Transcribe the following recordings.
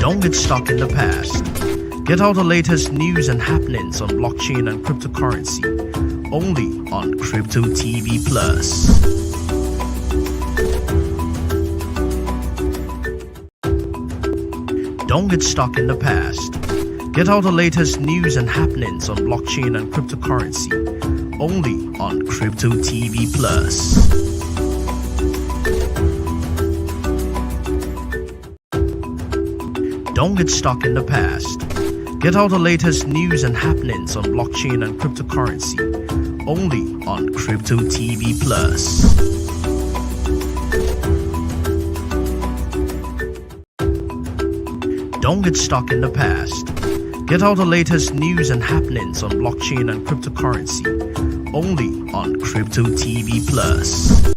Don't get stuck in the past. Get all the latest news and happenings on blockchain and cryptocurrency only on Crypto TV Plus. Don't get stuck in the past. Get all the latest news and happenings on blockchain and cryptocurrency only on Crypto TV Plus. Don't get stuck in the past. Get all the latest news and happenings on blockchain and cryptocurrency only on Crypto TV Plus. Don't get stuck in the past. Get all the latest news and happenings on blockchain and cryptocurrency only on Crypto TV Plus.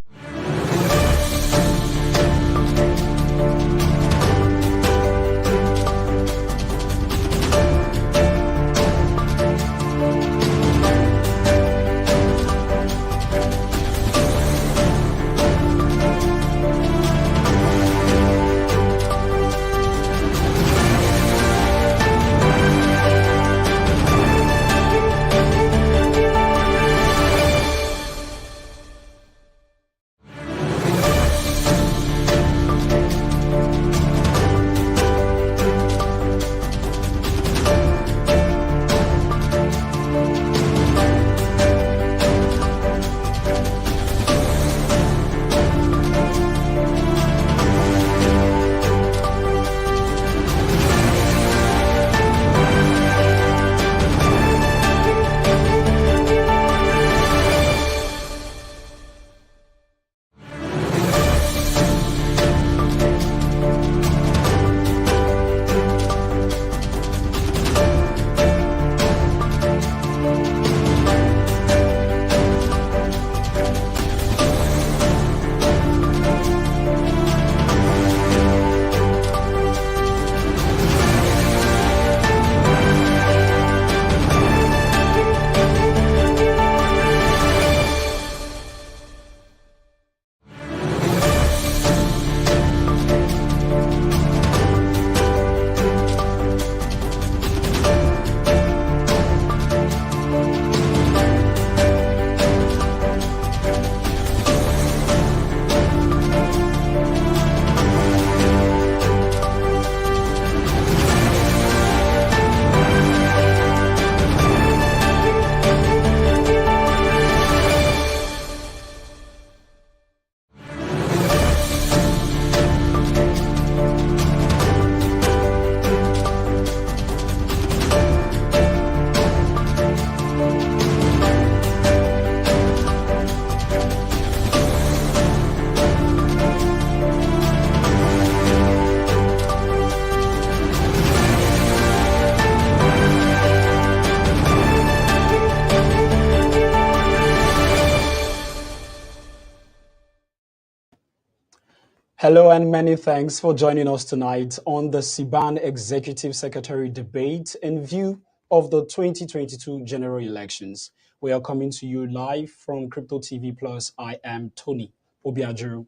Hello and many thanks for joining us tonight on the Siban Executive Secretary debate in view of the 2022 general elections. We are coming to you live from Crypto TV Plus. I am Tony Obiajuru.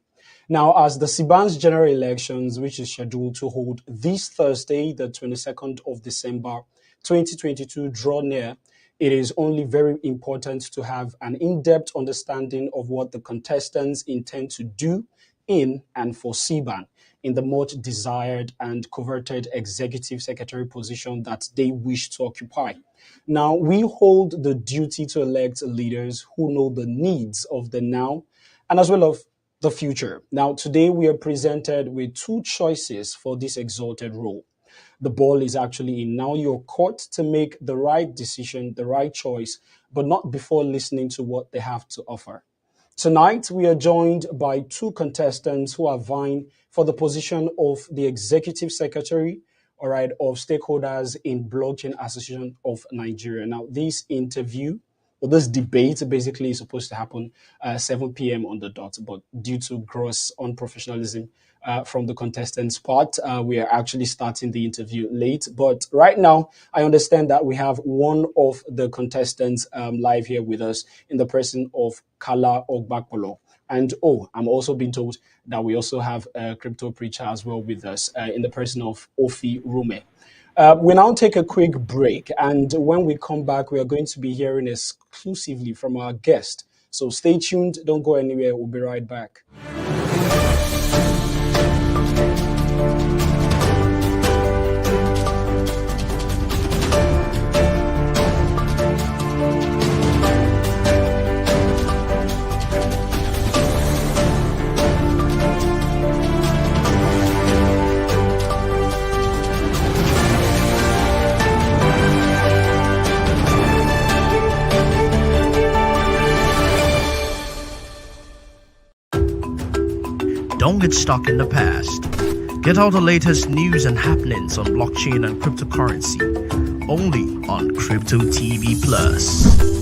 Now, as the Siban's general elections, which is scheduled to hold this Thursday, the 22nd of December 2022, draw near, it is only very important to have an in-depth understanding of what the contestants intend to do in and for Siban in the much desired and coveted executive secretary position that they wish to occupy. Now, we hold the duty to elect leaders who know the needs of the now and as well the future. Now, today we are presented with two choices for this exalted role. The ball is actually in now your court to make the right decision, the right choice, but not before listening to what they have to offer. Tonight, we are joined by two contestants who are vying for the position of the executive secretary, all right, of stakeholders in Blockchain Association of Nigeria. Now, this interview or this debate basically is supposed to happen 7 p.m. on the dot, but due to gross unprofessionalism from the contestants' part, we are actually starting the interview late. But right now, I understand that we have one of the contestants live here with us in the person of Kala Ogbakpolo. And oh, I'm also being told that we also have a crypto preacher as well with us in the person of Ofi Rume. We now take a quick break, and when we come back, we are going to be hearing exclusively from our guest. So stay tuned, don't go anywhere, we'll be right back. Don't get stuck in the past. Get all the latest news and happenings on blockchain and cryptocurrency only on Crypto TV Plus.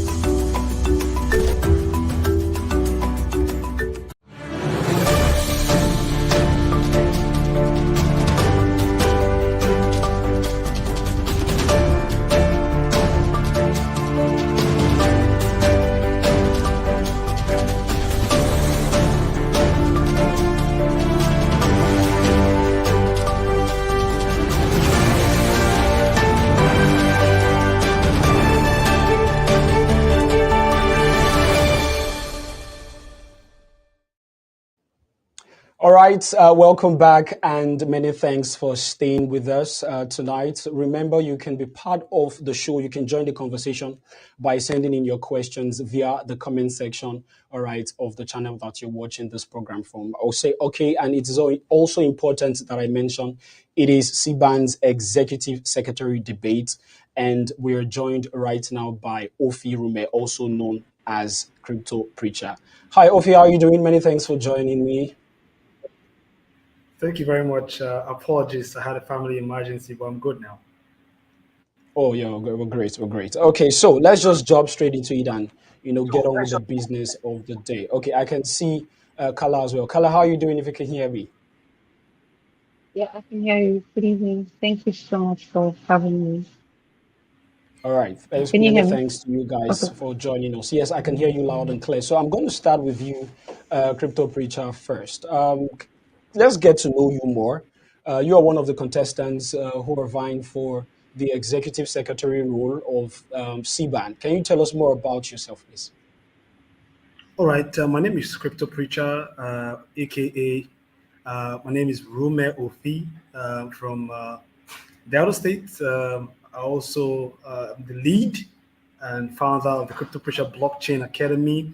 All right, welcome back, and many thanks for staying with us tonight. Remember, you can be part of the show. You can join the conversation by sending in your questions via the comment section, all right, of the channel that you're watching this program from. I'll say, okay, and it is also important that I mention it is Siban's Executive Secretary debate, and we are joined right now by Ofi Rume, also known as Crypto Preacher. Hi, Ofi, how are you doing? Many thanks for joining me. Thank you very much. Apologies, I had a family emergency, but I'm good now. Oh yeah, we're great. We're great. Okay, so let's just jump straight into it and get on with the business of the day. Okay, I can see Kala as well. Kala, how are you doing? If you can hear me. Yeah, I can hear you. Good evening. Thank you so much for having me. All right. Can you Many hear me? thanks to you guys Okay. for joining us. Yes, I can hear you loud and clear. So I'm going to start with you, Crypto Preacher, first. Let's get to know you more. You are one of the contestants who are vying for the executive secretary role of Siban. Can you tell us more about yourself, please? All right, my name is Crypto Preacher, aka my name is Rume Ofi from Delta State. I also am the lead and founder of the Crypto Preacher Blockchain Academy.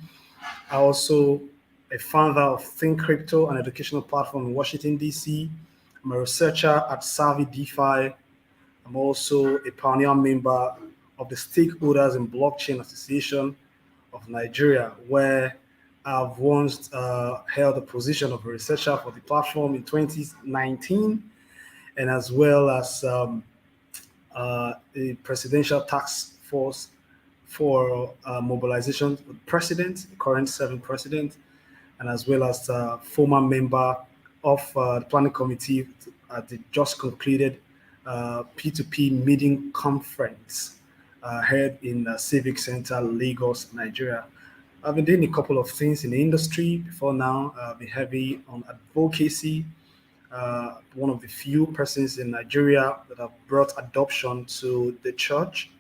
I also a founder of Think Crypto, an educational platform in Washington, D.C. I'm a researcher at Savvy DeFi. I'm also a pioneer member of the Stakeholders in Blockchain Association of Nigeria, where I've once held the position of a researcher for the platform in 2019, and as well as the Presidential Task Force for Mobilization President, the current serving president, and as well as former member of the planning committee at the just concluded P2P meeting conference held in Civic Center, Lagos, Nigeria. I've been doing a couple of things in the industry before now. I've been heavy on advocacy. One of the few persons in Nigeria that have brought adoption to the church,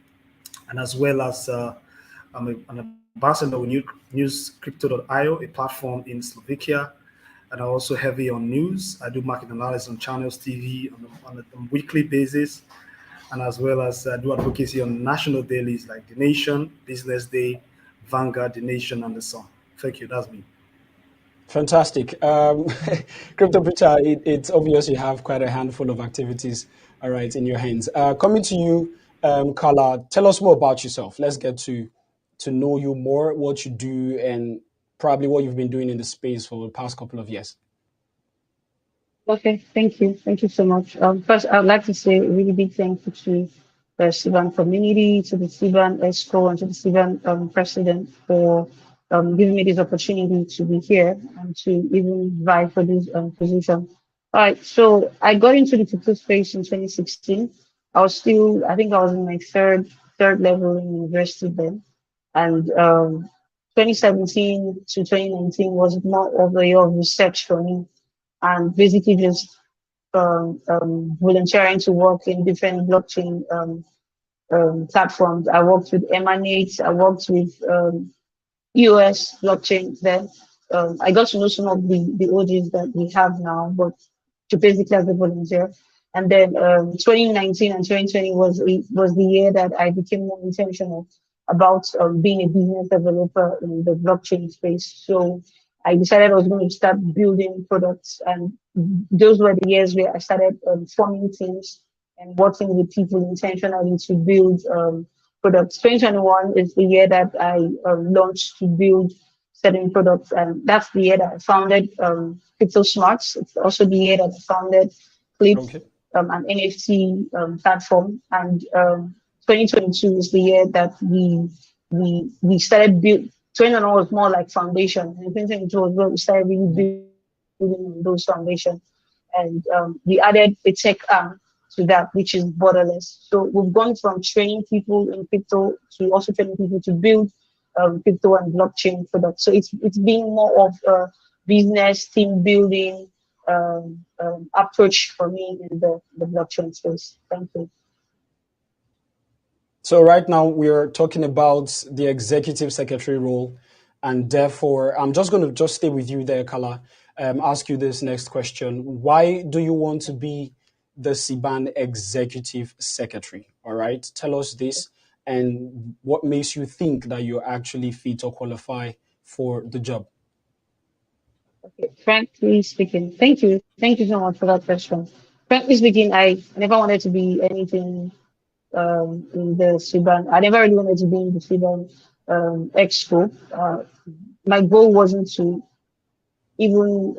and as well as I'm an ambassador with newscrypto.io, a platform in Slovakia, and I'm also heavy on news. I do market analysis on Channels TV on a weekly basis, and as well as do advocacy on national dailies like The Nation, Business Day, Vanguard, The Nation, and The Sun. Thank you. That's me. Fantastic. Crypto Preacher, it's obvious you have quite a handful of activities, all right, in your hands. Coming to you, Carla, tell us more about yourself. Let's get to know you more, what you do, and probably what you've been doing in the space for the past couple of years. Okay, thank you. Thank you so much. First, I'd like to say a really big thank you to the Siban community, to the Siban ESCO, and to the Siban president for giving me this opportunity to be here and to even vie for this position. All right, so I got into the crypto space in 2016. I think I was in my third level in university then, and 2017 to 2019 was more of a year of research for me and basically just volunteering to work in different blockchain platforms. I worked with Emanate, I worked with EOS blockchain then. I got to know some of the OGs that we have now, but to basically as a volunteer. And then 2019 and 2020 was the year that I became more intentional about being a business developer in the blockchain space. So I decided I was going to start building products, and those were the years where I started forming teams and working with people intentionally to build products. 2021 is the year that I launched to build certain products, and that's the year that I founded Crypto Smarts. It's also the year that I founded Clip, Okay. an NFT platform, and 2022 is the year that we started build. 2021 was more like foundation, and 2022 was where we started really building on those foundations, and we added a tech arm to that, which is borderless. So we've gone from training people in crypto to also training people to build crypto and blockchain products. So it's been more of a business team building approach for me in the blockchain space. Thank you. So right now we're talking about the executive secretary role, and therefore I'm just going to just stay with you there, Kala. Ask you this next question: why do you want to be the Siban executive secretary? All right, tell us this, and what makes you think that you're actually fit or qualify for the job. Okay. Frankly speaking, thank you. Thank you so much for that question. Frankly speaking, I never wanted to be anything in the Siban. I never really wanted to be in the Siban expo. My goal wasn't to even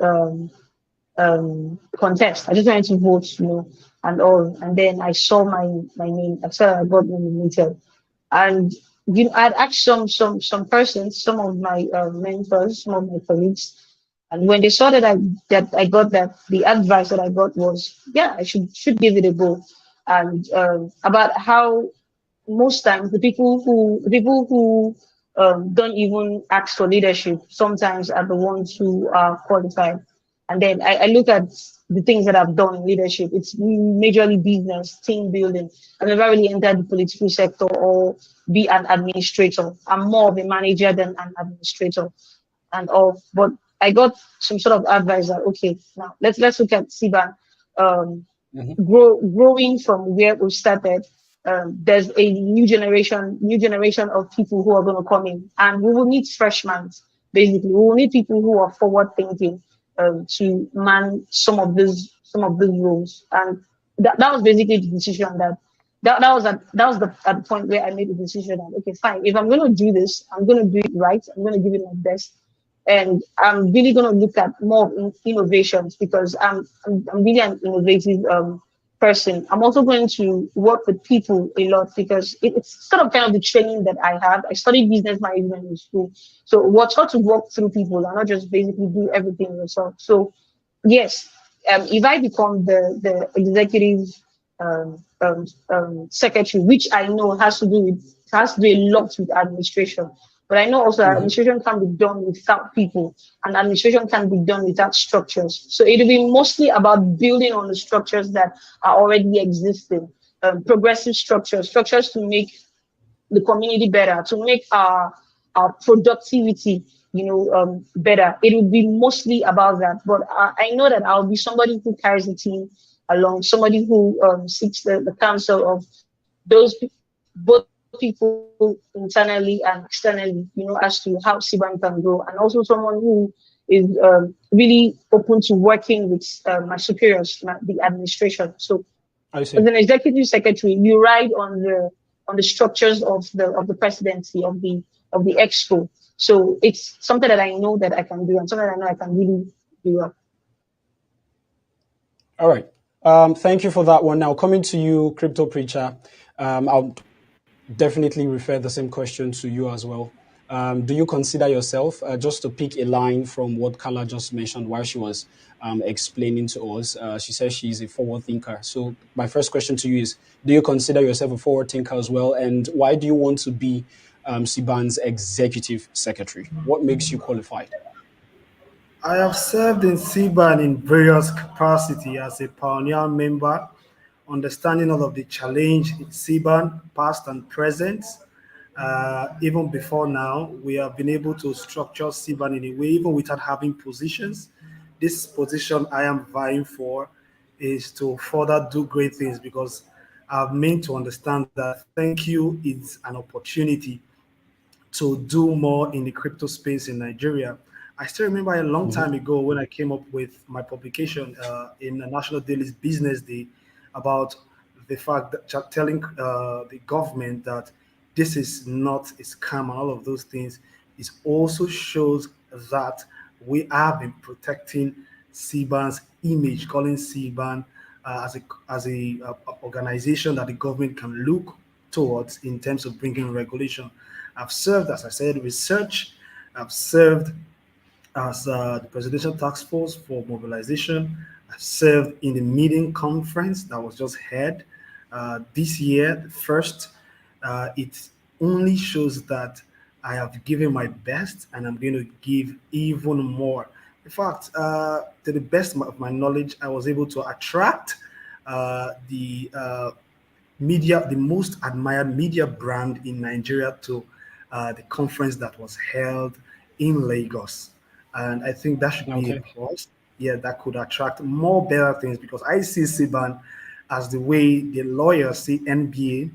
contest. I just wanted to vote, and all. And then I saw my name. I saw I got nominated, and I'd asked some persons, some of my mentors, some of my colleagues, and when they saw that I got that, the advice that I got was, yeah, I should give it a go, and about how most times the people who don't even ask for leadership sometimes are the ones who are qualified. And then I look at the things that I've done in leadership. It's majorly business, team building. I've never really entered the political sector or be an administrator. I'm more of a manager than an administrator and all. But I got some sort of advice that okay, now let's look at Siban. Um, Mhm. growing from where we started, there's a new generation of people who are going to come in, and we will need freshmen. Basically, we will need people who are forward thinking to man some of these roles, and that was basically the decision that was the point where I made the decision that okay, fine, if I'm going to do this, I'm going to do it right. I'm going to give it my best, and I'm really going to look at more innovations because I'm really an innovative person. I'm also going to work with people a lot because it's sort of kind of the training that I have. I studied business management in school, so we're taught to work through people and not just basically do everything yourself. So yes, if I become the executive secretary, which I know has to do a lot with administration, but I know also Mhm. administration can be done without people, and administration can be done without structures. So it'll be mostly about building on the structures that are already existing, progressive structures to make the community better, to make our productivity, better. It will be mostly about that. But I know that I'll be somebody who carries the team along, somebody who seeks the counsel of both people internally and externally, as to how Siban can grow, and also someone who is really open to working with my superiors, the administration. So I as see. an executive secretary, you ride on the structures of the presidency of the expo. So it's something that I know that I can do, and something that I know I can really do well. All right. Thank you for that one. Now, coming to you, Crypto Preacher, I'll definitely refer the same question to you as well. Do you consider yourself, just to pick a line from what Carla just mentioned while she was explaining to us, she says she's a forward thinker. So, my first question to you is, do you consider yourself a forward thinker as well? And why do you want to be Siban's executive secretary? What makes you qualified? I have served in Siban in various capacity as a pioneer member, understanding all of the challenge in Siban, past and present. Even before now, we have been able to structure Siban in a way, even without having positions. This position I am vying for is to further do great things because I've made to understand that thank you is an opportunity to do more in the crypto space in Nigeria. I still remember a long Mhm. time ago when I came up with my publication in the National Daily's Business Day about the fact that telling the government that this is not a scam and all of those things. It also shows that we have been protecting CBAN's image, calling CBAN as a organization that the government can look towards in terms of bringing regulation. I've served, as I said, research. I've served as the Presidential Task Force for Mobilization. I've served in the meeting conference that was just held this year, the first. It only shows that I have given my best and I'm going to give even more. In fact, to the best of my knowledge, I was able to attract the media, the most admired media brand in Nigeria to the conference that was held in Lagos. And I think that should be a Okay. plus. Yeah, that could attract more better things because I see Siban as the way the lawyers see NBA,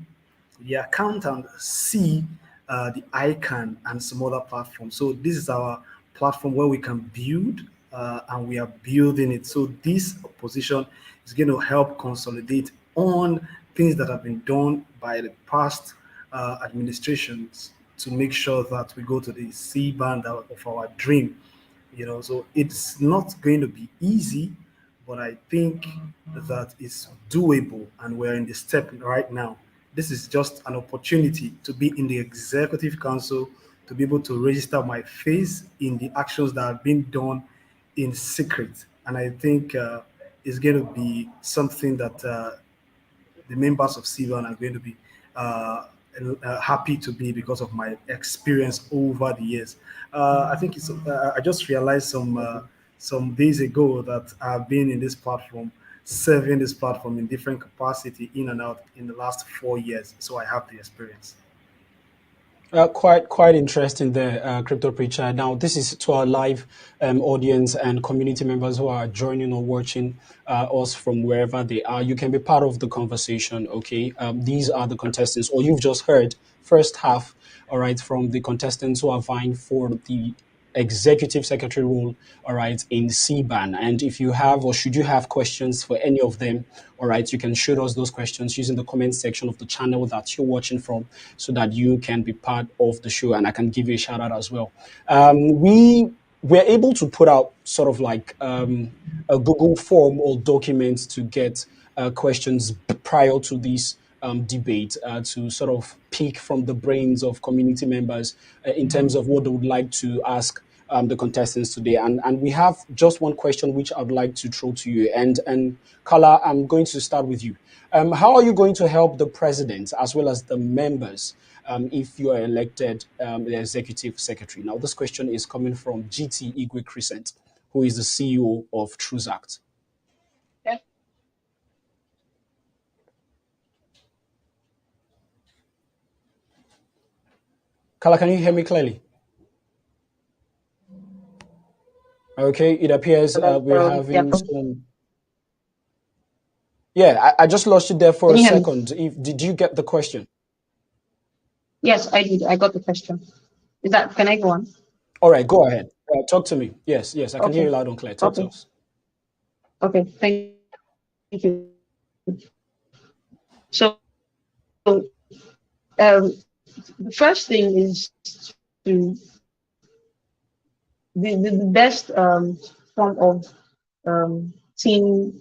the accountant see the ICANN and some other platforms. So this is our platform where we can build and we are building it. So this position is going to help consolidate on things that have been done by the past administrations to make sure that we go to the C band of our dream. So it's not going to be easy, but I think that it's doable, and we're in the step right now. This is just an opportunity to be in the executive council, to be able to register my face in the actions that have been done in secret. And I think it's going to be something that the members of Sivan are going to be uh, happy to be because of my experience over the years. I think it's. I just realized some days ago that I've been in this platform, serving this platform in different capacity, in and out, in the last 4 years. So I have the experience. Quite interesting there, Crypto Preacher. Now, this is to our live audience and community members who are joining or watching us from wherever they are. You can be part of the conversation, okay? These are the contestants, or you've just heard first half, all right, from the contestants who are vying for the executive secretary role, all right, in CBAN. And if you have or should you have questions for any of them, all right, you can shoot us those questions using the comment section of the channel that you're watching from so that you can be part of the show and I can give you a shout out as well. We're able to put out sort of like a Google form or document to get questions prior to this debate to sort of pick from the brains of community members in terms of what they would like to ask the contestants today. And we have just one question which I'd like to throw to you. And Kala, I'm going to start with you. How are you going to help the president as well as the members if you are elected the executive secretary? Now, this question is coming from GT Igwe Crescent, who is the CEO of Truzact. Yeah. Kala, can you hear me clearly? Okay, it appears Like, we're yeah. having some. Yeah, I just lost you there for Can a you hear me? second. Did you get the question? Yes, I did. I got the question. Is that, can I go on? All right, go ahead. Talk to me. Yes, yes, I can hear Okay. you loud and clear. Talk to Okay. us. Okay. Thank you. So, the first thing is to the best form of team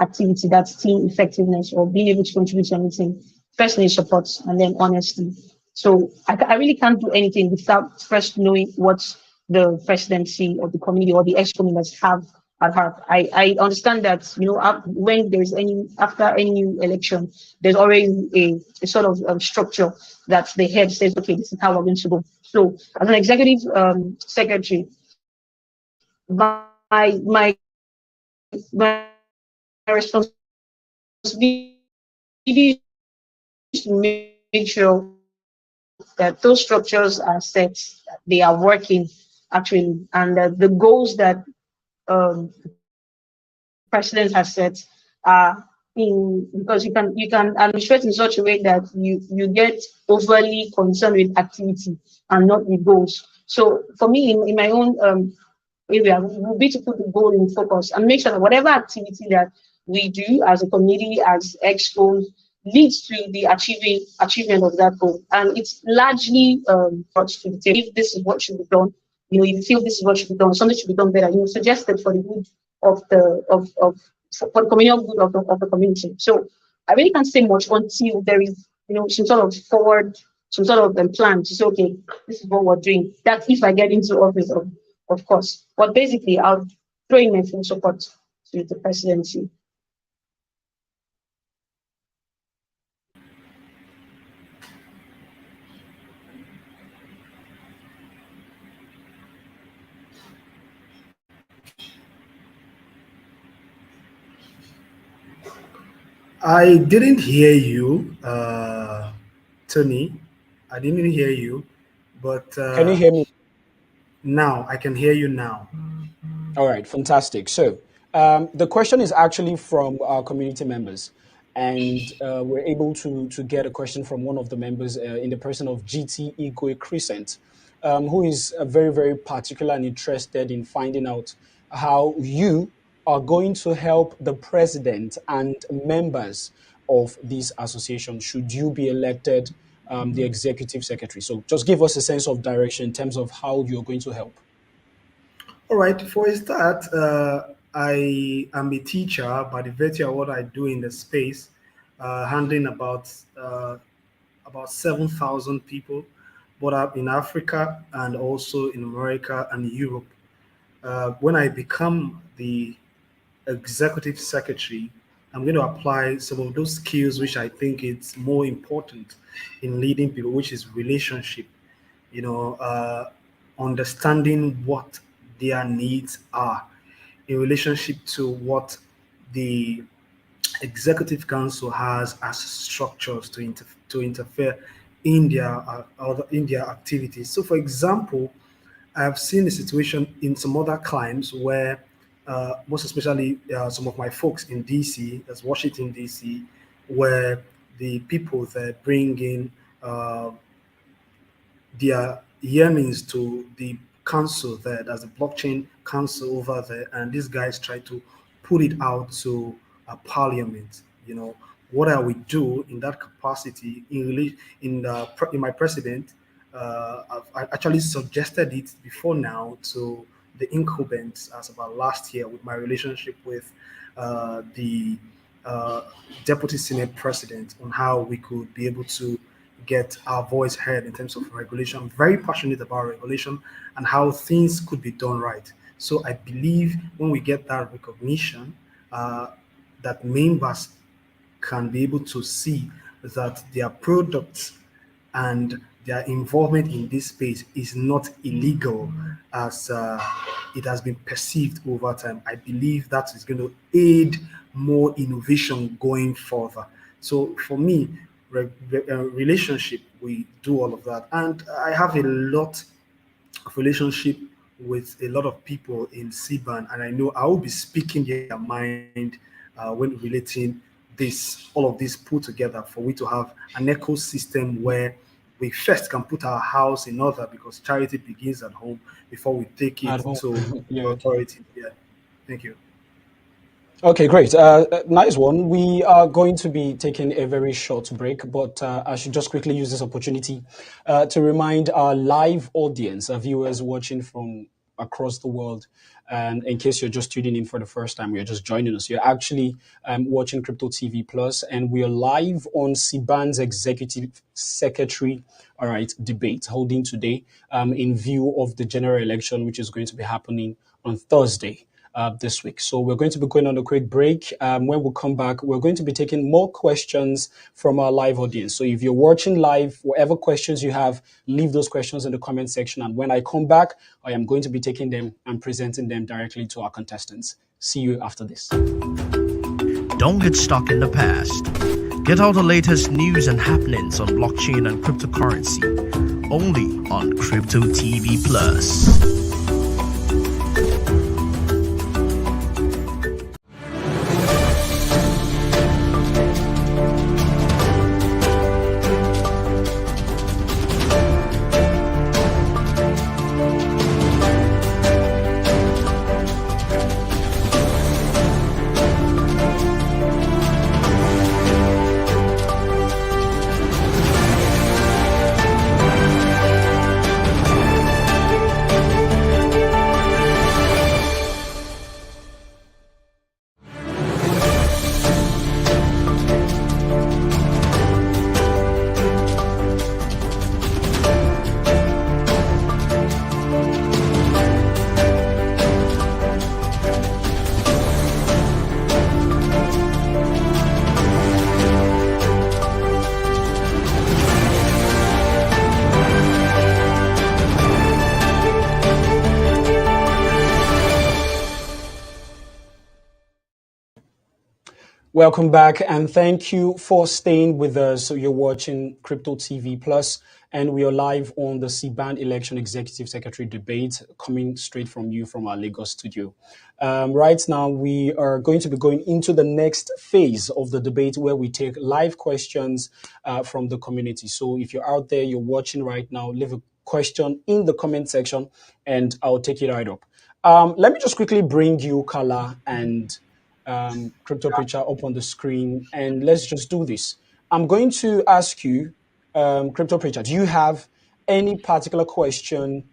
activity, that's team effectiveness or being able to contribute to anything. First need support and then honesty. So I really can't do anything without first knowing what the presidency of the committee or the exco members have at heart. I understand that when there's any after any new election, there's always a sort of structure that the head says, okay, this is how we're going to go. So as an executive secretary, my responsibility is to make sure that those structures are set, they are working actually, and the goals that the president has set are in, because you can administrate in such a way that you get overly concerned with activity and not with goals. So for me, in my own area will be to put the goal in focus and make sure that whatever activity that we do as a committee, as expos, leads to the achievement of that goal. And it's largely brought to the table. If this is what should be done, if you feel this is what should be done, something should be done better, suggest it for the good of the of for the communal good of the community. So I really can't say much until there is some sort of forward, some sort of plan to say, okay, this is what we're doing. That's if I get into office, of course. But basically, I'll throw in my full support to the presidency. I didn't hear you, Tony. I didn't hear you, but Can you hear me? now I can hear you now. All right, fantastic. So the question is actually from our community members, and we're able to get a question from one of the members in the person of GT Igwe Crescent, who is very, very particular and interested in finding out how you are going to help the president and members of this association should you be elected the executive secretary. So just give us a sense of direction in terms of how you're going to help. All right, for a start, I am a teacher by the virtue of what I do in the space, handling about 7,000 people, both up in Africa and also in America and Europe. When I become the executive secretary, I'm going to apply some of those skills which I think it's more important in leading people, which is relationship. You know, understanding what their needs are in relationship to what the executive council has as structures to interfere in their in their activities. So, for example, I've seen a situation in some other climes where, most especially some of my folks in DC, as Washington DC, where the people that bring in their yearnings to the council there, there's a blockchain council over there, and these guys try to put it out to a parliament. You know, what I would do in that capacity in my president, I actually suggested it before now to the incumbents as about last year with my relationship with the uh, deputy senate president on how we could be able to get our voice heard in terms of regulation. I'm very passionate about regulation and how things could be done right. So I believe when we get that recognition, that members can be able to see that their products and their involvement in this space is not illegal as it has been perceived over time. I believe that is going to aid more innovation going further. So for me, relationship, we do all of that. And I have a lot of relationship with a lot of people in Siban, and I know I will be speaking their mind when relating this, all of this put together for we to have an ecosystem where we first can put our house in order, because charity begins at home before we take At it home. to the Yeah. authority. Yeah. Thank you. Okay, great. Nice one. We are going to be taking a very short break, but I should just quickly use this opportunity to remind our live audience, our viewers watching from across the world, and in case you're just tuning in for the first time, you're just joining us. You're actually watching Crypto TV Plus, and we are live on Siban's Executive Secretary, all right, debate holding today in view of the general election, which is going to be happening on Thursday this week. So we're going to be going on a quick break. When we come back, we're going to be taking more questions from our live audience. So if you're watching live, whatever questions you have, leave those questions in the comment section. And when I come back, I am going to be taking them and presenting them directly to our contestants. See you after this. Don't get stuck in the past. Get all the latest news and happenings on blockchain and cryptocurrency only on Crypto TV Plus. Welcome back, and thank you for staying with us. So you're watching Crypto TV Plus, and we are live on the Siban Election Executive Secretary debate, coming straight from you from our Lagos studio. Right now, we are going to be going into the next phase of the debate, where we take live questions from the community. So if you're out there, you're watching right now, leave a question in the comment section, and I'll take it right up. Let me just quickly bring you Kala and Crypto Preacher up on the screen, and let's just do this. I'm going to ask you, Crypto Preacher, do you have any particular question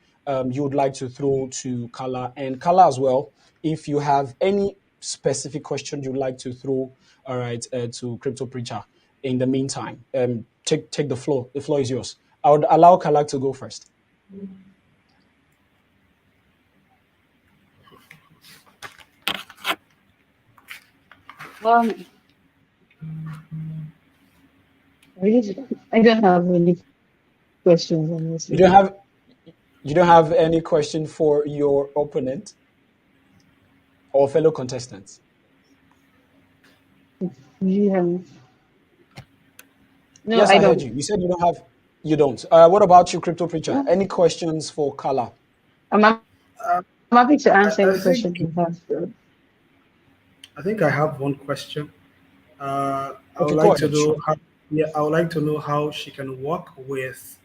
you would like to throw to Kala, and Kala as well, if you have any specific question you'd like to throw, all right, to Crypto Preacher. In the meantime, take the floor. The floor is yours. I would allow Kala to go first. Um, I don't have any questions, You honestly. don't have you don't have any question for your opponent or fellow contestants? You no, Yes, I I heard don't. you. You said you don't. What about you, Crypto Preacher? No, Any questions for Kala? I'm Uh, happy to answer I any question think you have. I have one question. I would Okay, go like to ahead. know Sure. how. Yeah, I would like to know how she can work with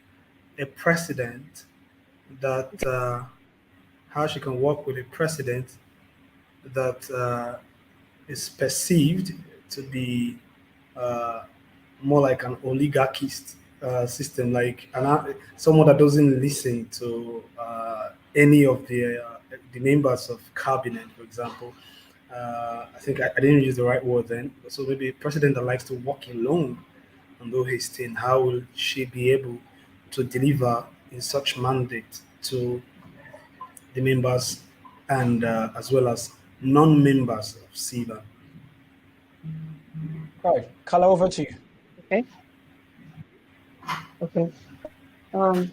a president that how she can work with a president that is perceived to be uh, more like an oligarchist system, like someone that doesn't listen to any of the members of cabinet, for example. I think I didn't use the right word then. So maybe a president that likes to walk alone and do his thing. How will she be able to deliver in such mandate to the members and as well as non-members of Siban? All right, Kala, over to you. Okay. Okay. Um.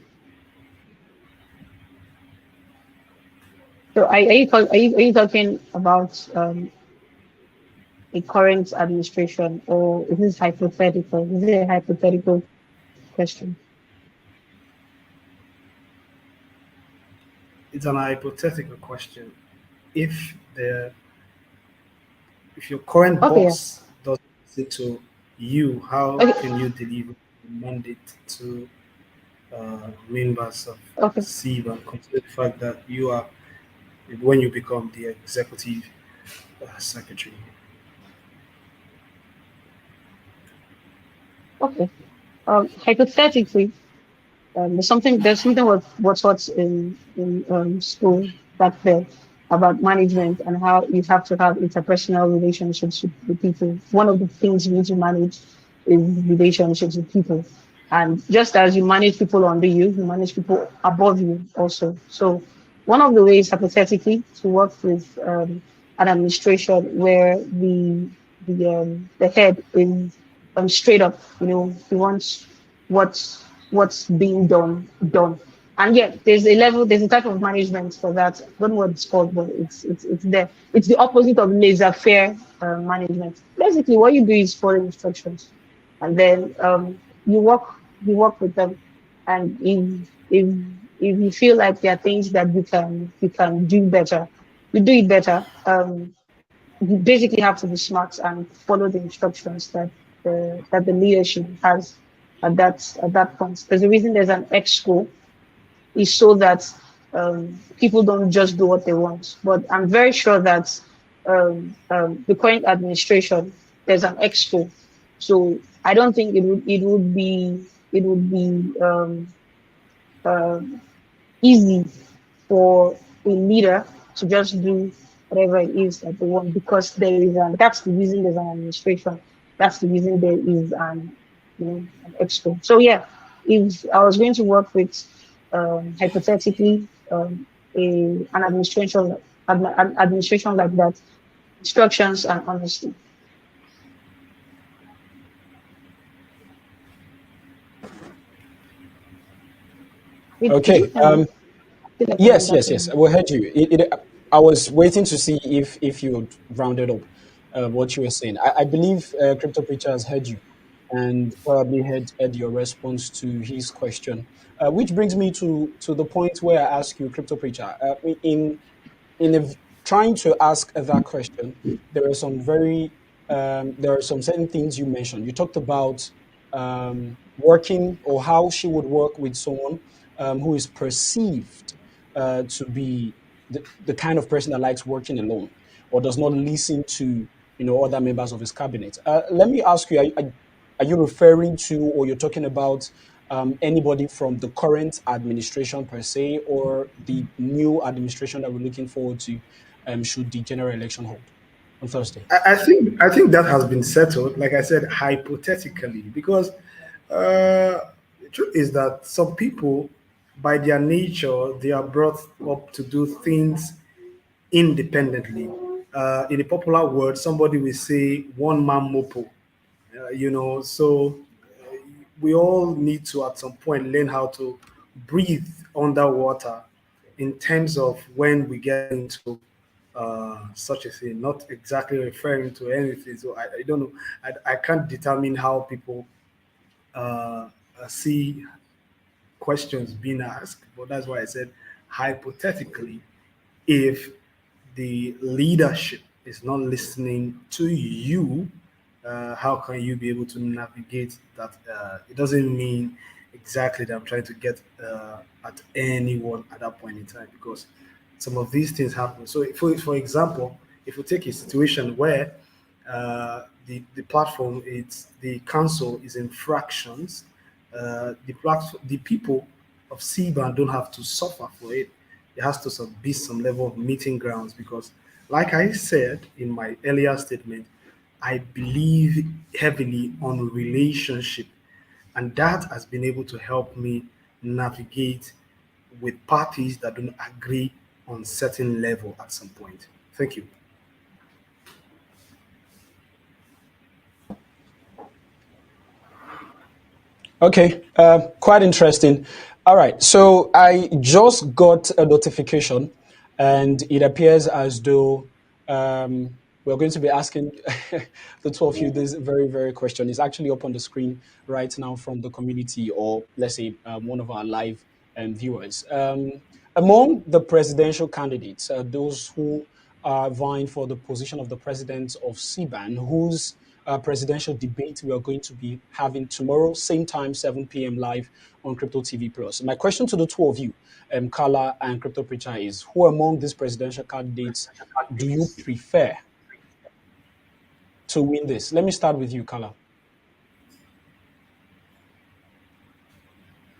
So are you talking about a current administration, or is this hypothetical? Is it a hypothetical question? It's an hypothetical question. If the if your current Okay. Yeah. boss doesn't listen to you, how Okay. can you deliver the mandate to members of Okay. Siban, consider the fact that you are when you become the executive secretary. Okay. Hypothetically, there's something what's in school back then about management and how you have to have interpersonal relationships with people. One of the things you need to manage is relationships with people. And just as you manage people under you, you manage people above you also. So one of the ways hypothetically to work with an administration where the head is straight up, he wants what's being done. And yeah, there's a type of management for that. I don't know what it's called, but it's there. It's the opposite of laissez-faire management. Basically, what you do is follow instructions, and then you work with them, and if you feel like there are things that you can do better, you do it better. You basically have to be smart and follow the instructions that the leadership has at that point. There's a reason there's an exco is so that people don't just do what they want. But I'm very sure that the current administration there's an exco, so I don't think it would be uh, easy for a leader to just do whatever it is that they want because that's the reason there's an administration. That's the reason there is an exco. So yeah, if I was going to work with hypothetically an administration like that, instructions and honesty. Did Okay. you hear me? I feel like I went Yes, back yes, yes. on. We heard you. I was waiting to see if you had rounded up what you were saying. I believe Crypto Preacher has heard you and probably heard your response to his question, which brings me to the point where I ask you, Crypto Preacher, in trying to ask that question, there are some there are some certain things you mentioned. You talked about working or how she would work with someone who is perceived to be the kind of person that likes working alone or does not listen to other members of his cabinet. Let me ask you: are you referring to or you're talking about anybody from the current administration per se, or the new administration that we're looking forward to should the general election hold on Thursday? I think that has been settled. Like I said, hypothetically, because the truth is that some people, by their nature, they are brought up to do things independently. In a popular word, somebody will say one man mopo. So we all need to at some point learn how to breathe underwater in terms of when we get into such a thing, not exactly referring to anything. So I don't know. I can't determine how people see questions being asked, but that's why I said hypothetically, if the leadership is not listening to you, how can you be able to navigate that? It doesn't mean exactly that I'm trying to get at anyone at that point in time because some of these things happen. So, for example, if we take a situation where the platform, it's the council is in fractions, the people of Siban don't have to suffer for it. There has to be some level of meeting grounds because, like I said in my earlier statement, I believe heavily on relationship, and that has been able to help me navigate with parties that don't agree on certain level at some point. Thank you. Okay, quite interesting. All right, so I just got a notification, and it appears as though we're going to be asking the two of you this very, very question. It's actually up on the screen right now from the community, or let's say one of our live viewers. Among the presidential candidates, those who are vying for the position of the president of Siban, whose presidential debate we are going to be having tomorrow, same time, 7 p.m. live on Crypto TV Plus. My question to the two of you, Carla and Crypto Preacher, is who among these presidential candidates do you prefer to win this? Let me start with you, Carla.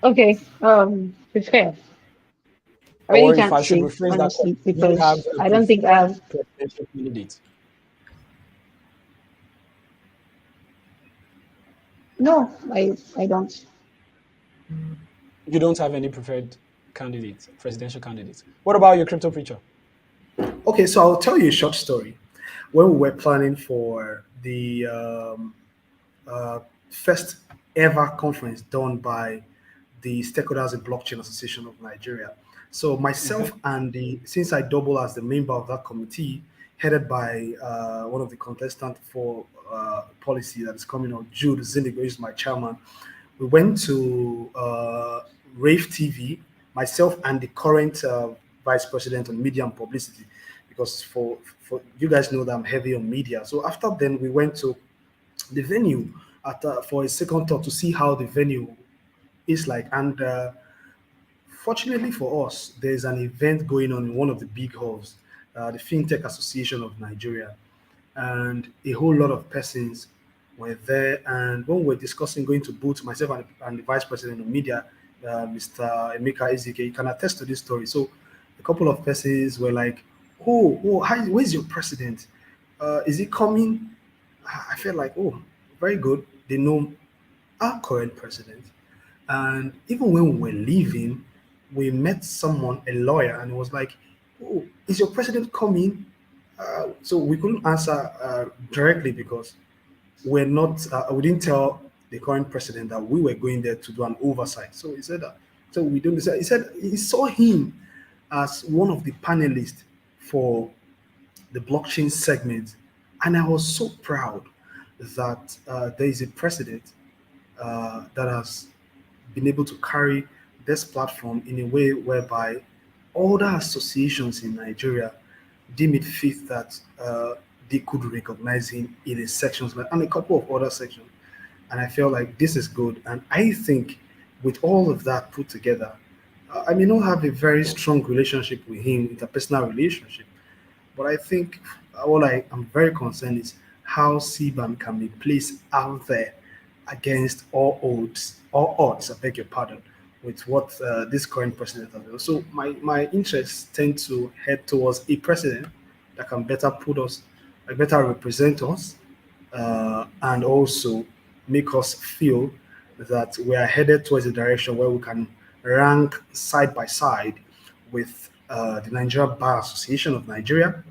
Okay. Prefer. I really Or if can't I should say rephrase that honestly question, do you have because a I don't think I preferred have. presidential candidate? No, I don't. You don't have any preferred candidate, presidential candidate. What about your Crypto Preacher? Okay, so I'll tell you a short story. When we were planning for the uh, first ever conference done by the Stakeholders in Blockchain Association of Nigeria. So myself and since I double as the member of that committee, headed by one of the contestants for policy that is coming out, Jude Zindigo is my chairman. We went to Rave TV, myself and the current vice president on media and publicity, because for you guys know that I'm heavy on media. So after then, we went to the venue for a second thought to see how the venue is like. And fortunately for us, there's an event going on in one of the big halls, the FinTech Association of Nigeria, and a whole lot of persons were there. And when we were discussing going to booth, myself and the vice president of media, Mr. Emeka Ezike, you can attest to this story. So a couple of persons were like, where's your president? Is he coming? I felt like, oh, very good. They know our current president. And even when we were leaving, we met someone, a lawyer, and it was like, oh, is your president coming? So we couldn't answer directly because we didn't tell the current president that we were going there to do an oversight. So he said that. So we don't. He said he saw him as one of the panelists for the blockchain segment, and I was so proud that there is a president that has been able to carry this platform in a way whereby all the associations in Nigeria deem it fit that they could recognize him in a sections and a couple of other sections. And I feel like this is good. And I think with all of that put together, I may not have a very strong relationship with him, interpersonal relationship, but I think all I am very concerned is how Siban can be placed out there against all odds, I beg your pardon, with what this current president has done. So my interests tend to head towards a president that can better put us, like better represent us, and also make us feel that we are headed towards a direction where we can rank side by side with the Nigeria Bar Association of Nigeria,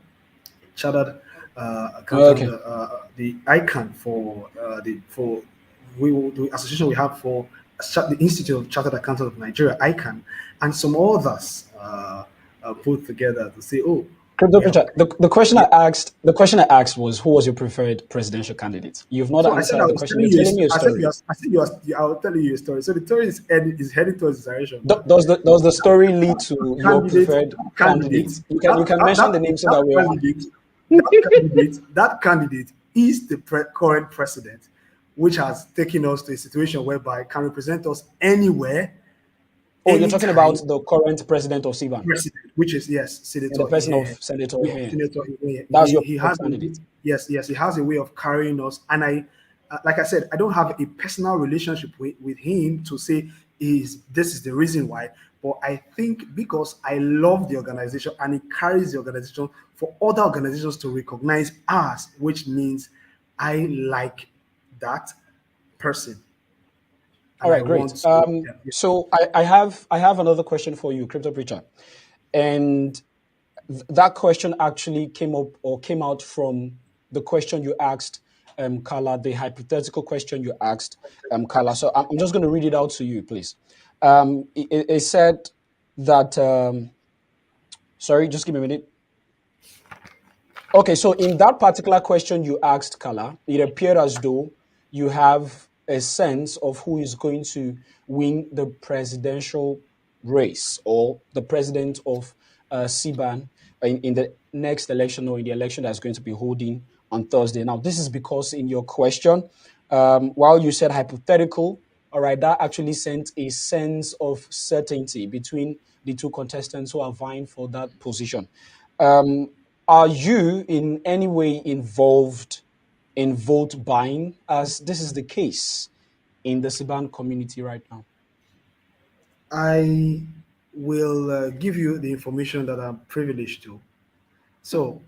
chartered accountant, Okay. the icon for the association we have for the Institute of Chartered Accountants of Nigeria, ICANN, and some others put together to say, oh, Crypto we have. Preacher, Yeah. the question I asked was who was your preferred presidential candidate? You've not So I said I answered the was question. telling You're you. telling me a story. I said you. I will tell you a story. So the story is heading towards this direction. But Does the story lead to your candidate, preferred candidate, candidate? You can mention the name so that that we are. candidate, that candidate is the current president, which has taken us to a situation whereby can represent us anywhere, Oh, you're talking anytime. about the current president of Siban, President, which is yes, in the Senator person of here. Senator Yeah, here. Senator here. That's your He preferred has candidate. yes, he has a way of carrying us. And like I said, I don't have a personal relationship with him to say this is the reason why. But I think because I love the organization and he carries the organization for other organizations to recognize us, which means I like that person All and I right, great. want to. Yeah. So I have another question for you, Crypto Preacher, and that question actually came up or came out from the question you asked, Carla, the hypothetical question you asked, Carla. So I'm just going to read it out to you, please. It said that. Sorry, just give me a minute. Okay, so in that particular question you asked, Carla, it appeared as though you have a sense of who is going to win the presidential race or the president of Siban in the next election or in the election that's going to be holding on Thursday. Now, this is because in your question, while you said hypothetical, all right, that actually sent a sense of certainty between the two contestants who are vying for that position. Um, are you in any way involved in vote buying, as this is the case in the Siban community right now? I will give you the information that I'm privileged to. So,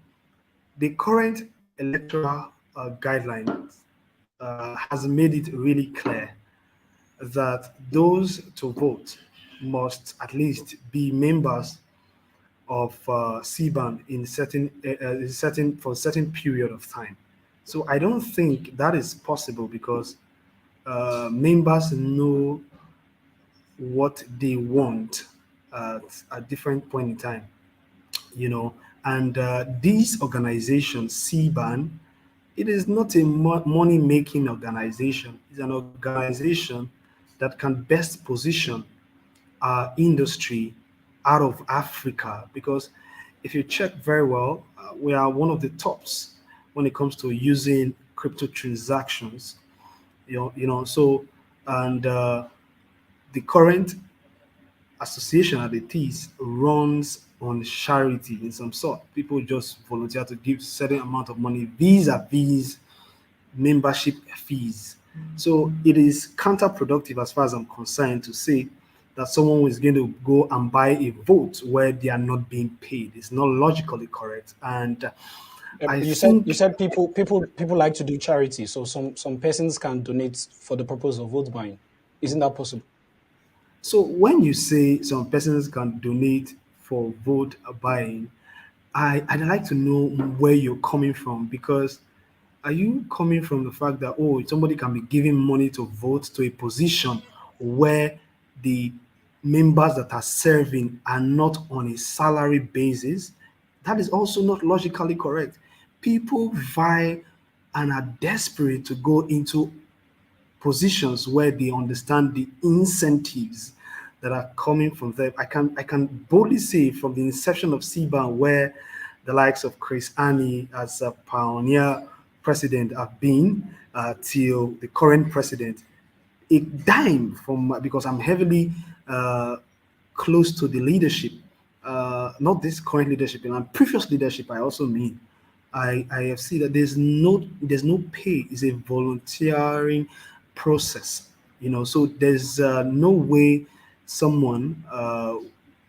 the current electoral guidelines has made it really clear that those to vote must at least be members of Siban in certain for a certain period of time. So I don't think that is possible because members know what they want at a different point in time, you know. And this organization, CBAN, it is not a money-making organization. It's an organization that can best position our industry out of Africa because if you check very well, we are one of the tops when it comes to using crypto transactions. So and the current association at the TIS runs on charity in some sort. People just volunteer to give certain amount of money vis-a-vis membership fees. So it is counterproductive as far as I'm concerned to say that someone is going to go and buy a vote where they are not being paid. It's not logically correct. And I You think said people like to do charity, so some persons can donate for the purpose of vote buying. Isn't that possible? so. When you say some persons can donate for vote buying, I'd like to know where you're coming from because are you coming from the fact that oh somebody can be giving money to vote to a position where the members that are serving are not on a salary basis? That is also not logically correct. People vie and are desperate to go into positions where they understand the incentives that are coming from them. I can boldly say from the inception of Siban, where the likes of Chris Annie as a pioneer president have been till the current president, a dime from because I'm heavily close to the leadership, not this current leadership, and previous leadership. I also mean, I have seen that there's no pay. It's a volunteering process, So there's no way someone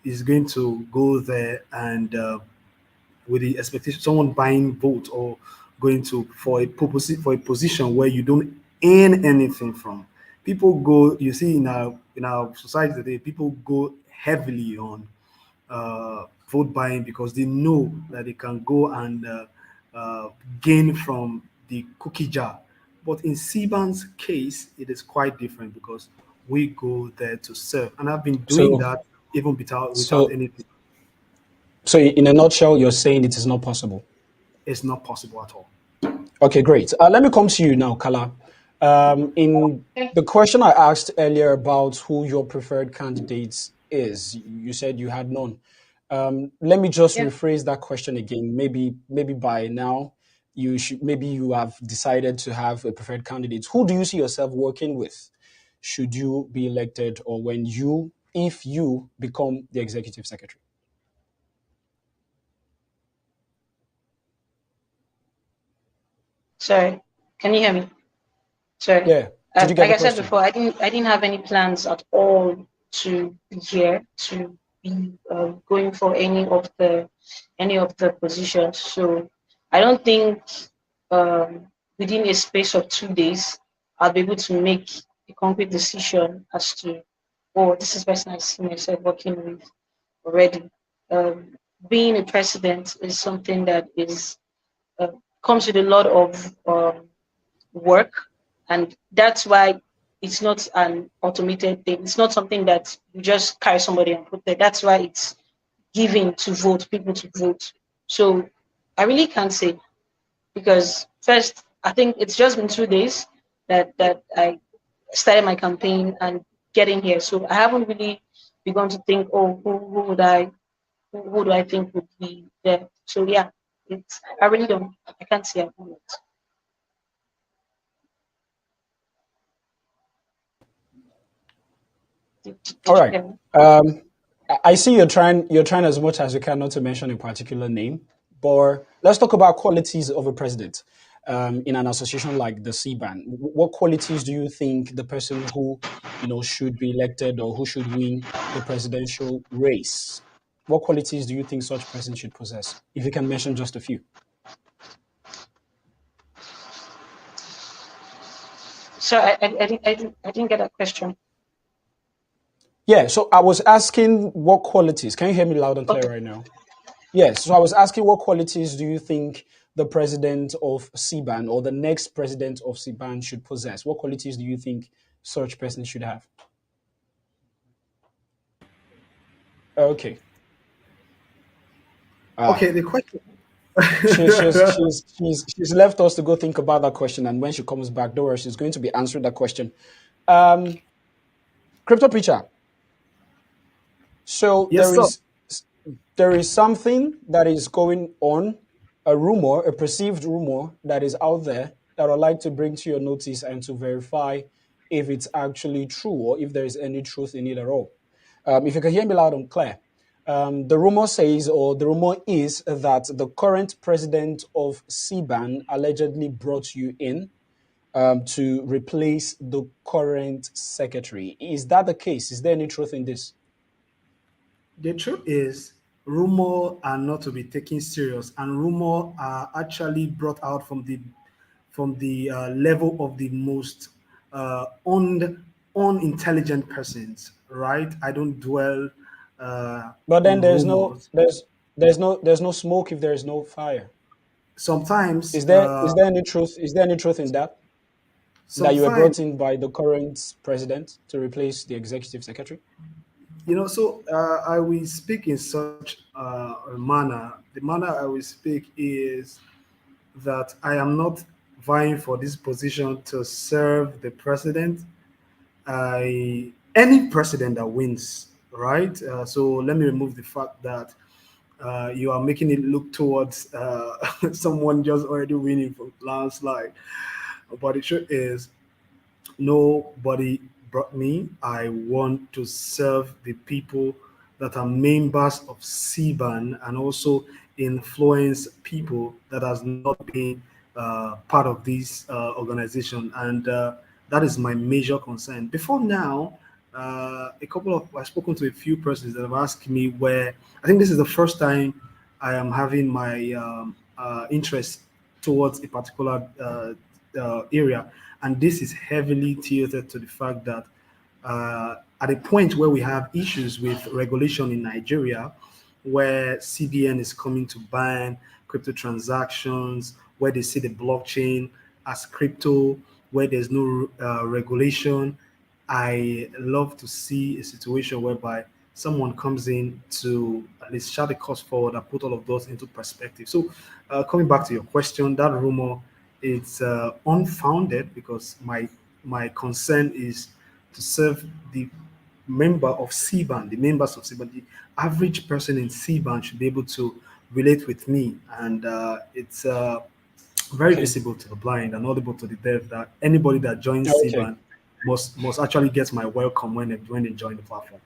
is going to go there and with the expectation someone buying vote or going to for a purpose for a position where you don't earn anything from. People go, you see in our society today, people go heavily on vote buying because they know that they can go and gain from the cookie jar. But in Siban's case, it is quite different because we go there to serve, and I've been doing So that even without so anything. so in a nutshell, you're saying it is not possible. It's not possible at all. Okay, great. Let me come to you now, Kala. In the question I asked earlier about who your preferred candidate is, you said you had none. Let me just Yeah. rephrase that question again. Maybe by now maybe you have decided to have a preferred candidate. Who do you see yourself working with? Should you be elected, or if you become the executive secretary? Sorry. Can you hear me? Sorry. Yeah. Did you get Like the I said question? before, I didn't have any plans at all to be here to be going for any of the positions. So I don't think within a space of 2 days I'll be able to make a concrete decision as to oh this is the person I see myself working with already. Um, Being a president is something that is uh, comes with a lot of work, and that's why it's not an automated thing. It's not something that you just carry somebody and put there. That's why it's given to vote, people to vote. So I really can't say because first I think it's just been 2 days that I started my campaign and getting here. So I haven't really begun to think, oh, who do I think would be there? So yeah, It's I really don't. I can't see at the moment. All Did you right. hear me? I see you're trying as much as you can not to mention a particular name, but let's talk about qualities of a president. In an association like the Siban, what qualities do you think the person who should be elected or who should win the presidential race? What qualities do you think such person should possess? If you can mention just a few. So I didn't get that question. Yeah, so I was asking what qualities. Can you hear me loud and clear Okay. right now? Yes, so I was asking what qualities do you think the president of Siban or the next president of Siban should possess? What qualities do you think such person should have? Okay. Ah, Okay, the question. she's left us to go think about that question, and when she comes back, don't worry, she's going to be answering that question. Um, Crypto preacher. So Yes, sir. there is something that is going on, a rumor, a perceived rumor that is out there that I'd like to bring to your notice and to verify if it's actually true or if there is any truth in it at all. If you can hear me loud and clear, the rumor says, or the rumor is, that the current president of CBAN allegedly brought you in to replace the current secretary. Is that the case? Is there any truth in this? The truth is, rumor are not to be taken serious, and rumor are actually brought out from the level of the most unintelligent persons. Right? I don't dwell But then on rumors. there's no smoke if there is no fire. Sometimes, Is there any truth? Is there any truth in that you were sometimes brought in by the current president to replace the executive secretary? So I will speak in such a manner. The manner I will speak is that I am not vying for this position to serve the president. Any president that wins, right? So let me remove the fact that you are making it look towards someone just already winning for landslide. But the truth is, nobody brought me. I want to serve the people that are members of Siban and also influence people that has not been part of this organization. And that is my major concern. Before now, I've spoken to a few persons that have asked me where, I think this is the first time I am having my interest towards a particular area. And this is heavily tilted to the fact that at a point where we have issues with regulation in Nigeria, where CBN is coming to ban crypto transactions, where they see the blockchain as crypto, where there's no regulation, I love to see a situation whereby someone comes in to at least chart the course forward and put all of those into perspective. So, coming back to your question, that rumor it's unfounded because my concern is to serve the member of CBAN, the members of CBAN. The average person in CBAN should be able to relate with me, and it's very Okay. visible to the blind and audible to the deaf that anybody that joins Okay. CBAN must actually get my welcome when they join the platform.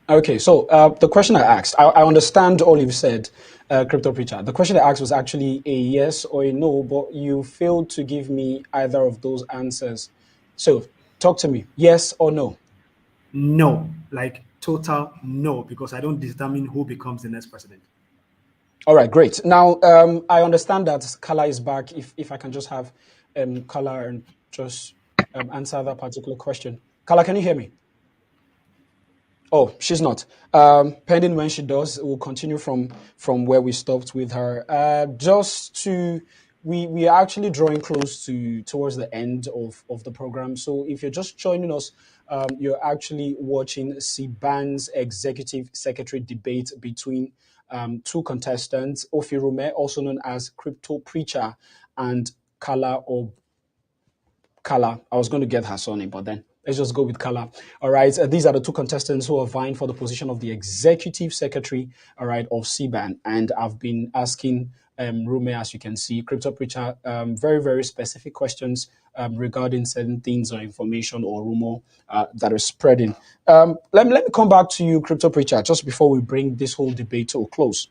Okay. So the question I asked, I understand all you've said, Crypto Preacher. The question I asked was actually a yes or a no, but you failed to give me either of those answers. So talk to me. Yes or no? No, like total no, because I don't determine who becomes the next president. All right, great. Now, I understand that Kala is back. If I can just have Kala and just answer that particular question. Kala, can you hear me? Oh, she's not. Pending when she does, we'll continue from where we stopped with her. We are actually drawing close to towards the end of the program. So if you're just joining us, you're actually watching Siban's executive secretary debate between two contestants, Ofirume, also known as Crypto Preacher, and Kala Kala. I was going to get her surname, but then let's just go with Kala. All right. These are the two contestants who are vying for the position of the executive secretary, all right, of CBAN. And I've been asking Rume, as you can see. Crypto Preacher, very, very specific questions regarding certain things or information or rumor that is spreading. Let me come back to you, Crypto Preacher, just before we bring this whole debate to a close.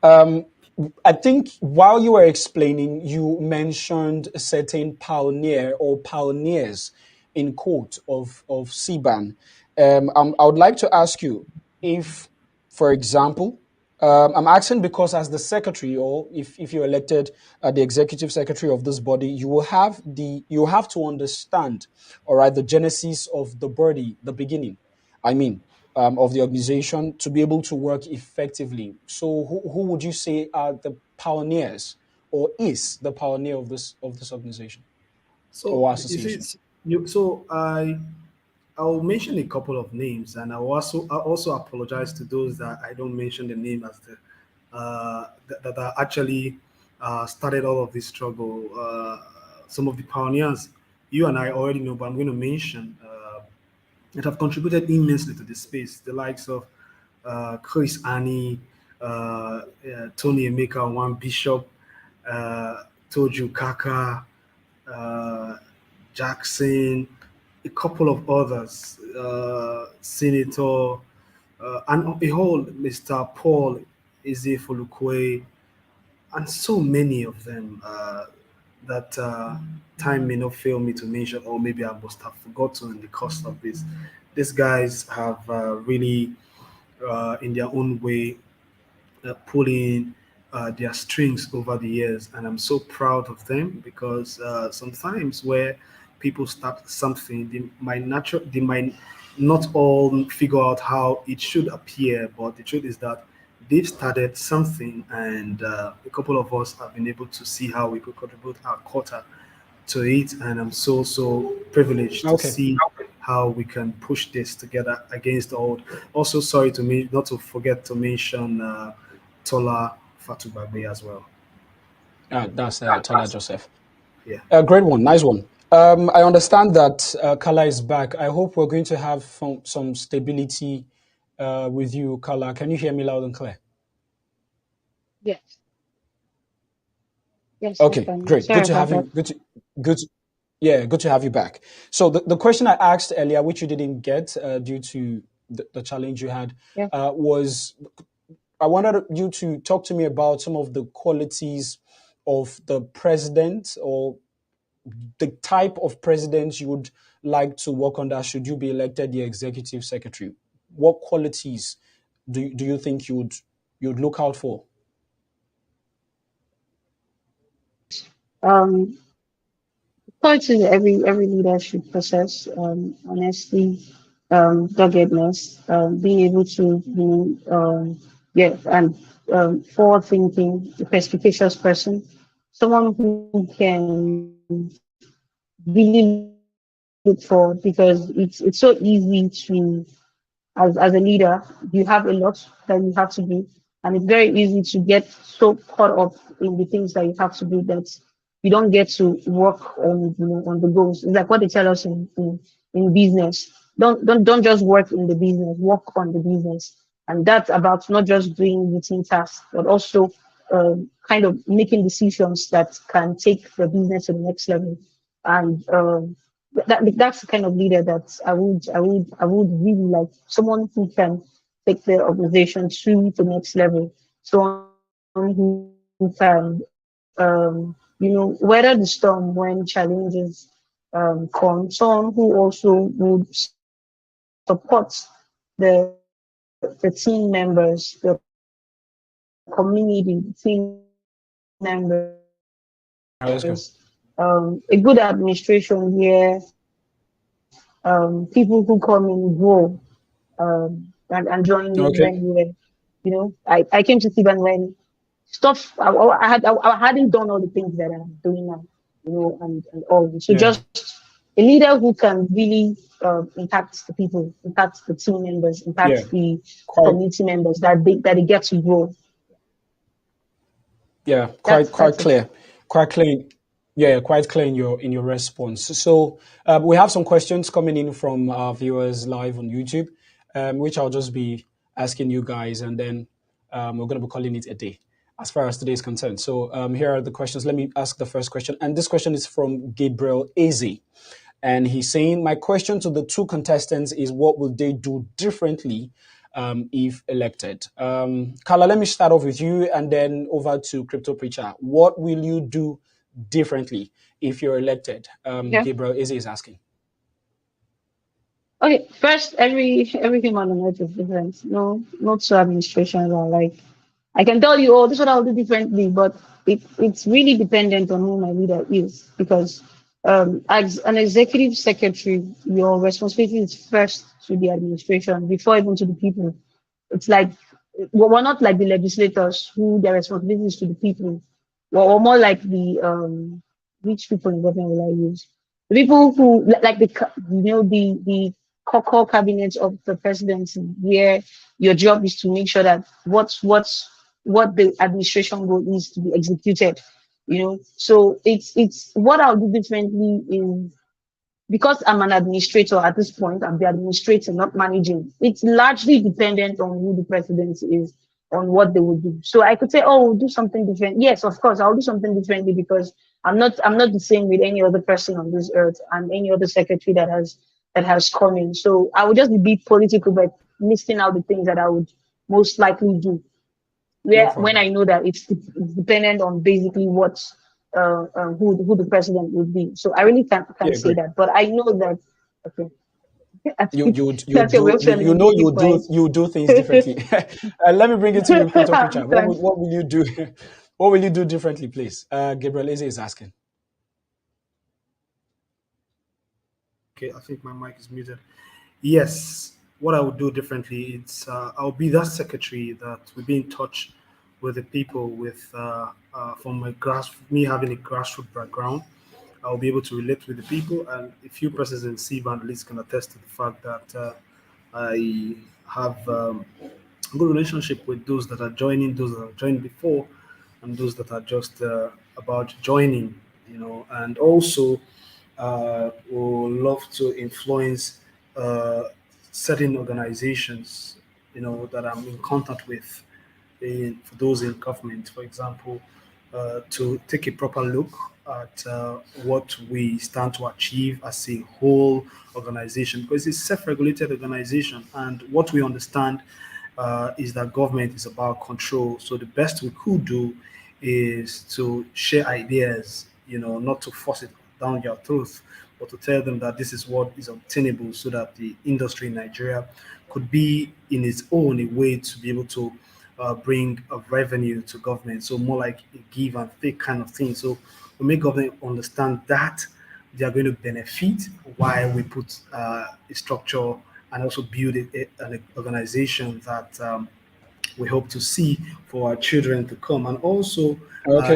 I think while you were explaining, you mentioned a certain pioneer or pioneers in quote of Siban. I would like to ask you if, for example, I'm asking because as the secretary, or if you're elected the executive secretary of this body, you have to understand, all right, the genesis of the body, the beginning. I mean, of the organization to be able to work effectively. So, who would you say are the pioneers, or is the pioneer of this organization So or you see, association? I'll mention a couple of names, and I also apologize to those that I don't mention the name as the that are actually started all of this struggle. Some of the pioneers you and I already know, but I'm going to mention that have contributed immensely to this space. The likes of Chris Annie, Tony Emeka, One Bishop, Toju Kaka, uh, Jackson, a couple of others, Senator, and a whole Mr. Paul Ezefulukwe, and so many of them that time may not fail me to mention, or maybe I must have forgotten in the course of this. These guys have really, in their own way, pulling their strings over the years, and I'm so proud of them because sometimes where people start something, they might not all figure out how it should appear, but the truth is that they've started something, and a couple of us have been able to see how we could contribute our quota to it, and I'm so privileged to Okay. see how we can push this together against the old. Also, sorry to me not to forget to mention Tola Fatubabe as well. That's Tola Joseph. Yeah. Great one, nice one. I understand that Kala is back. I hope we're going to have some stability with you, Kala. Can you hear me loud and clear? Yes. Yes, I Okay, can. great. Good Sorry to about have that. you. Good. Yeah, good to have you back. So the question I asked earlier, which you didn't get due to the challenge you had, Yeah. was I wanted you to talk to me about some of the qualities of the president, or the type of president you would like to work under should you be elected the executive secretary. What qualities do you think you'd look out for? Um, Part is every leader should possess honesty, doggedness, being able to be yeah, and forward thinking, a perspicacious person, someone who can really look forward, because it's so easy to, as a leader, you have a lot that you have to do, and it's very easy to get so caught up in the things that you have to do that you don't get to work on, on the goals. It's like what they tell us in business. Don't just work in the business, work on the business, and that's about not just doing routine tasks, but also kind of making decisions that can take the business to the next level. And that's the kind of leader that I would really like, someone who can take the organization to the next level, someone who can weather the storm when challenges come, someone who also would support the team members, the community, the team members, Let's go. a good administration where people who come in grow and join in Okay. when we were, I came to Siban when stuff I hadn't done all the things that I'm doing now, and all. So Yeah. just a leader who can really impact the people, impact the team members, Yeah. impact the Quite. community members, that they get to grow. Yeah. That's Quite that's it. clear. Quite clear. Yeah, quite clear in your response. So we have some questions coming in from our viewers live on YouTube, which I'll just be asking you guys, and then we're going to be calling it a day. as far as today is concerned. So here are the questions. Let me ask the first question. And this question is from Gabriel Eze. And he's saying, my question to the two contestants is what will they do differently if elected? Carla, let me start off with you and then over to Crypto Preacher. What will you do differently if you're elected? Yeah. Gabriel Eze is asking. Okay. First, every human on earth is different. No, not so administrations are like. I can tell you, oh, this is what I'll do differently, but it's really dependent on who my leader is because as an executive secretary, your responsibility is first to the administration before even to the people. It's like we're not like the legislators who their responsibility is to the people. We're more like the which people in government will I use? The people who like the core cabinets of the presidency, where your job is to make sure that what the administration goal is to be executed. So it's what I'll do differently in because I'm an administrator at this point, I'm the administrator, not managing. It's largely dependent on who the president is, on what they will do. So I could say, oh, we'll do something different. Yes, of course, I'll do something differently because I'm not the same with any other person on this earth and any other secretary that has come in. So I would just be political, but listing out the things that I would most likely do No where when problem. I know that it's dependent on basically what who the president would be. So I really can't Yeah, say great. that, but I know that. Okay, I You think you you that's your do you, question. you And know you keep quiet. you do things differently. Let me bring it to you, Crypto Preacher. Thanks. What will you do? What will you do differently, please? Gabriel Eze is asking. Okay, I think my mic is muted. Yes, what I would do differently, it's I'll be that secretary that will be in touch with the people with from me having a grassroots background. I'll be able to relate with the people, and a few persons in Siban at least can attest to the fact that I have good relationship with those that are joining, those that have joined before, and those that are just about joining. And also will love to influence uh, certain organizations, that I'm in contact with, for those in government, for example, to take a proper look at what we stand to achieve as a whole organization, because it's a self-regulated organization, and what we understand is that government is about control. So the best we could do is to share ideas, not to force it down their throat, but to tell them that this is what is obtainable so that the industry in Nigeria could be in its own a way to be able to bring a revenue to government. So more like a give and take kind of thing. So we make government understand that they are going to benefit while we put a structure and also build an organization that we hope to see for our children to come. And also, Okay.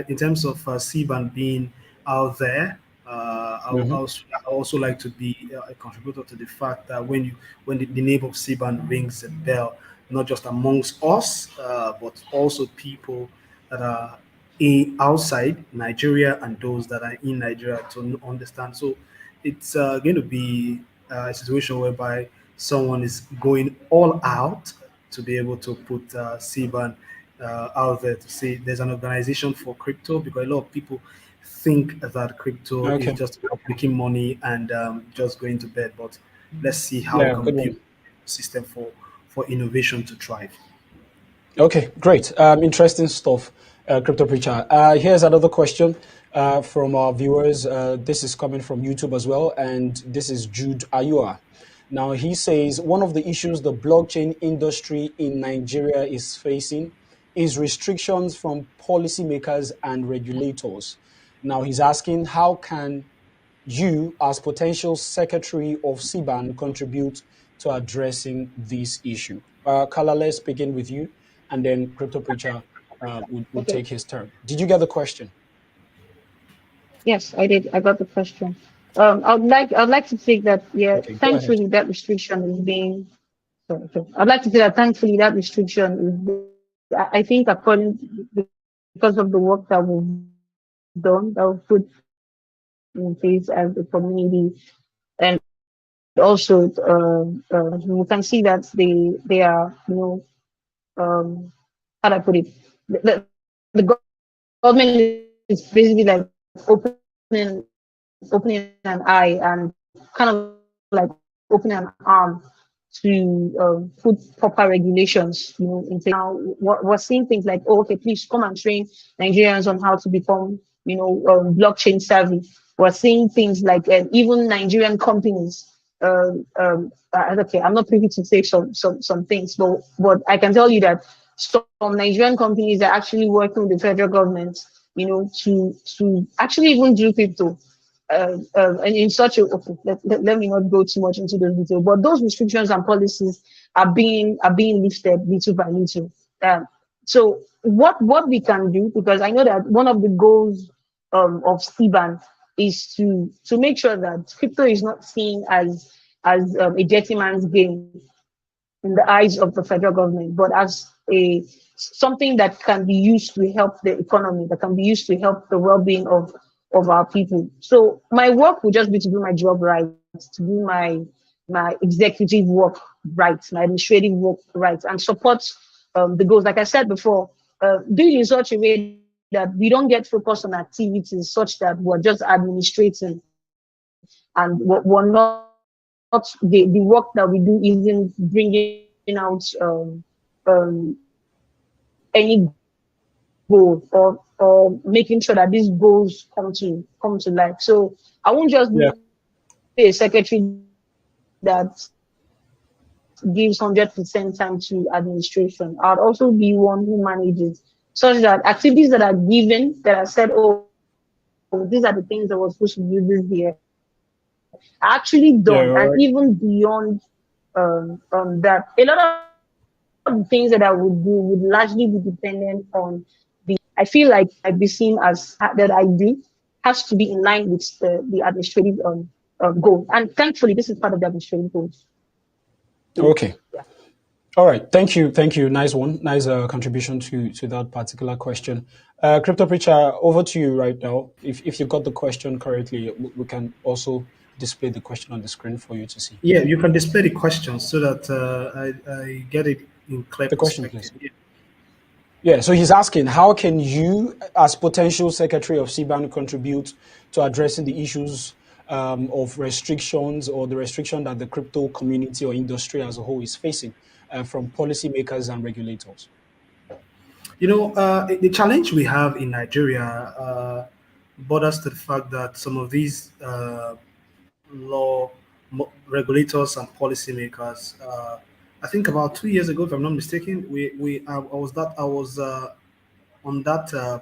in terms of Siban being out there, Hmm. I also like to be a contributor to the fact that when the name of Siban rings a bell, not just amongst us, but also people that are outside Nigeria and those that are in Nigeria to understand. So it's going to be a situation whereby someone is going all out to be able to put Siban out there to say there's an organization for crypto, because a lot of people think that crypto is Okay. just about making money and just going to bed. But let's see how we Yeah, can good build one. a system for innovation to thrive. Okay, great. Interesting stuff, Crypto Preacher. Here's another question from our viewers. This is coming from YouTube as well, and this is Jude Ayua. Now, he says one of the issues the blockchain industry in Nigeria is facing is restrictions from policymakers and regulators. Now, he's asking how can you, as potential secretary of Siban, contribute to addressing this issue? Kala, let's begin with you, and then Crypto Preacher would Okay. take his turn. Did you get the question? Yes, I did. I got the question. I'd like to think that yeah, Okay, go ahead. thankfully that restriction is being. Sorry, okay. I'd like to say that thankfully that restriction is. I think according because of the work that we've done, that we've put in place as a community, and also we can see that they are um how do I put it? The government is basically like opening an eye and kind of like opening an arm to put proper regulations, in place. Now we're seeing things like, oh, okay, please come and train Nigerians on how to become, blockchain savvy. We're seeing things like even Nigerian companies. Okay, I'm not privy to say some things, but I can tell you that some Nigerian companies are actually working with the federal government, to actually even do crypto. And in such a, okay, let me not go too much into those details, but those restrictions and policies are being lifted little by little. Um, so what we can do, because I know that one of the goals of Siban is to make sure that crypto is not seen as a dirty man's game in the eyes of the federal government, but as a something that can be used to help the economy, that can be used to help the well-being of our people. So my work will just be to do my job right, to do my executive work right, my administrative work right, and support the goals. Like I said before, do it in such a way that we don't get focused on activities such that we're just administrating and we're not the work that we do isn't bringing out any goal or making sure that these goals come to life. So I won't just be a secretary Yeah. that gives 100% time to administration. I'd also be one who manages such that activities that are given, that are said, oh, these are the things that we're supposed to do this year, are actually done. And even beyond that, a lot of the things that I would do would Yeah, all largely right. be dependent on the. I feel like I be seen as that I do has to be in line with the administrative goal. And thankfully, this is part of the administrative goals. So, Okay. yeah. All right. Thank you. Nice one. Nice contribution to that particular question. Crypto Preacher, over to you right now. If you got the question correctly, we can also display the question on the screen for you to see. Yeah, you can display the questions so that I get it in clear The question, please. perspective. Yeah. Yeah, so he's asking, how can you, as potential secretary of CBAN, contribute to addressing the issues of restrictions or the restriction that the crypto community or industry as a whole is facing from policymakers and regulators? The challenge we have in Nigeria borders to the fact that some of these regulators and policymakers, I think about 2 years ago, if I'm not mistaken, I was on that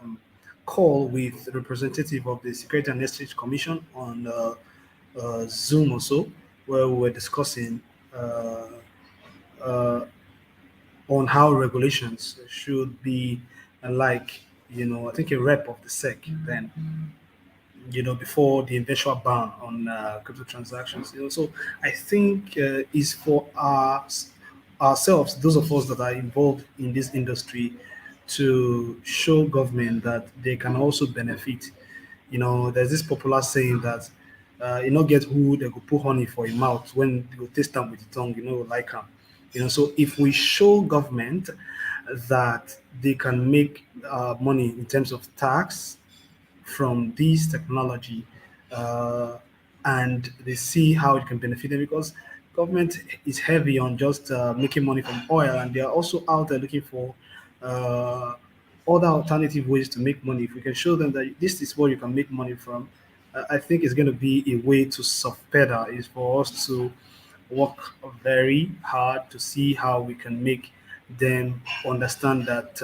call with the representative of the Security and Exchange Commission on Zoom also, where we were discussing uh, uh, on how regulations should be like, I think a rep of the SEC then, before the eventual ban on crypto transactions. So I think is for ourselves, those of us that are involved in this industry, to show government that they can also benefit. There's this popular saying that you know get who they go put honey for your mouth when you taste them with the tongue, like them. So if we show government that they can make money in terms of tax from this technology, uh, and they see how it can benefit them, because government is heavy on just making money from oil, and they are also out there looking for uh, other alternative ways to make money. If we can show them that this is what you can make money from, I think it's going to be a way to soft pedal, is for us to work very hard to see how we can make them understand that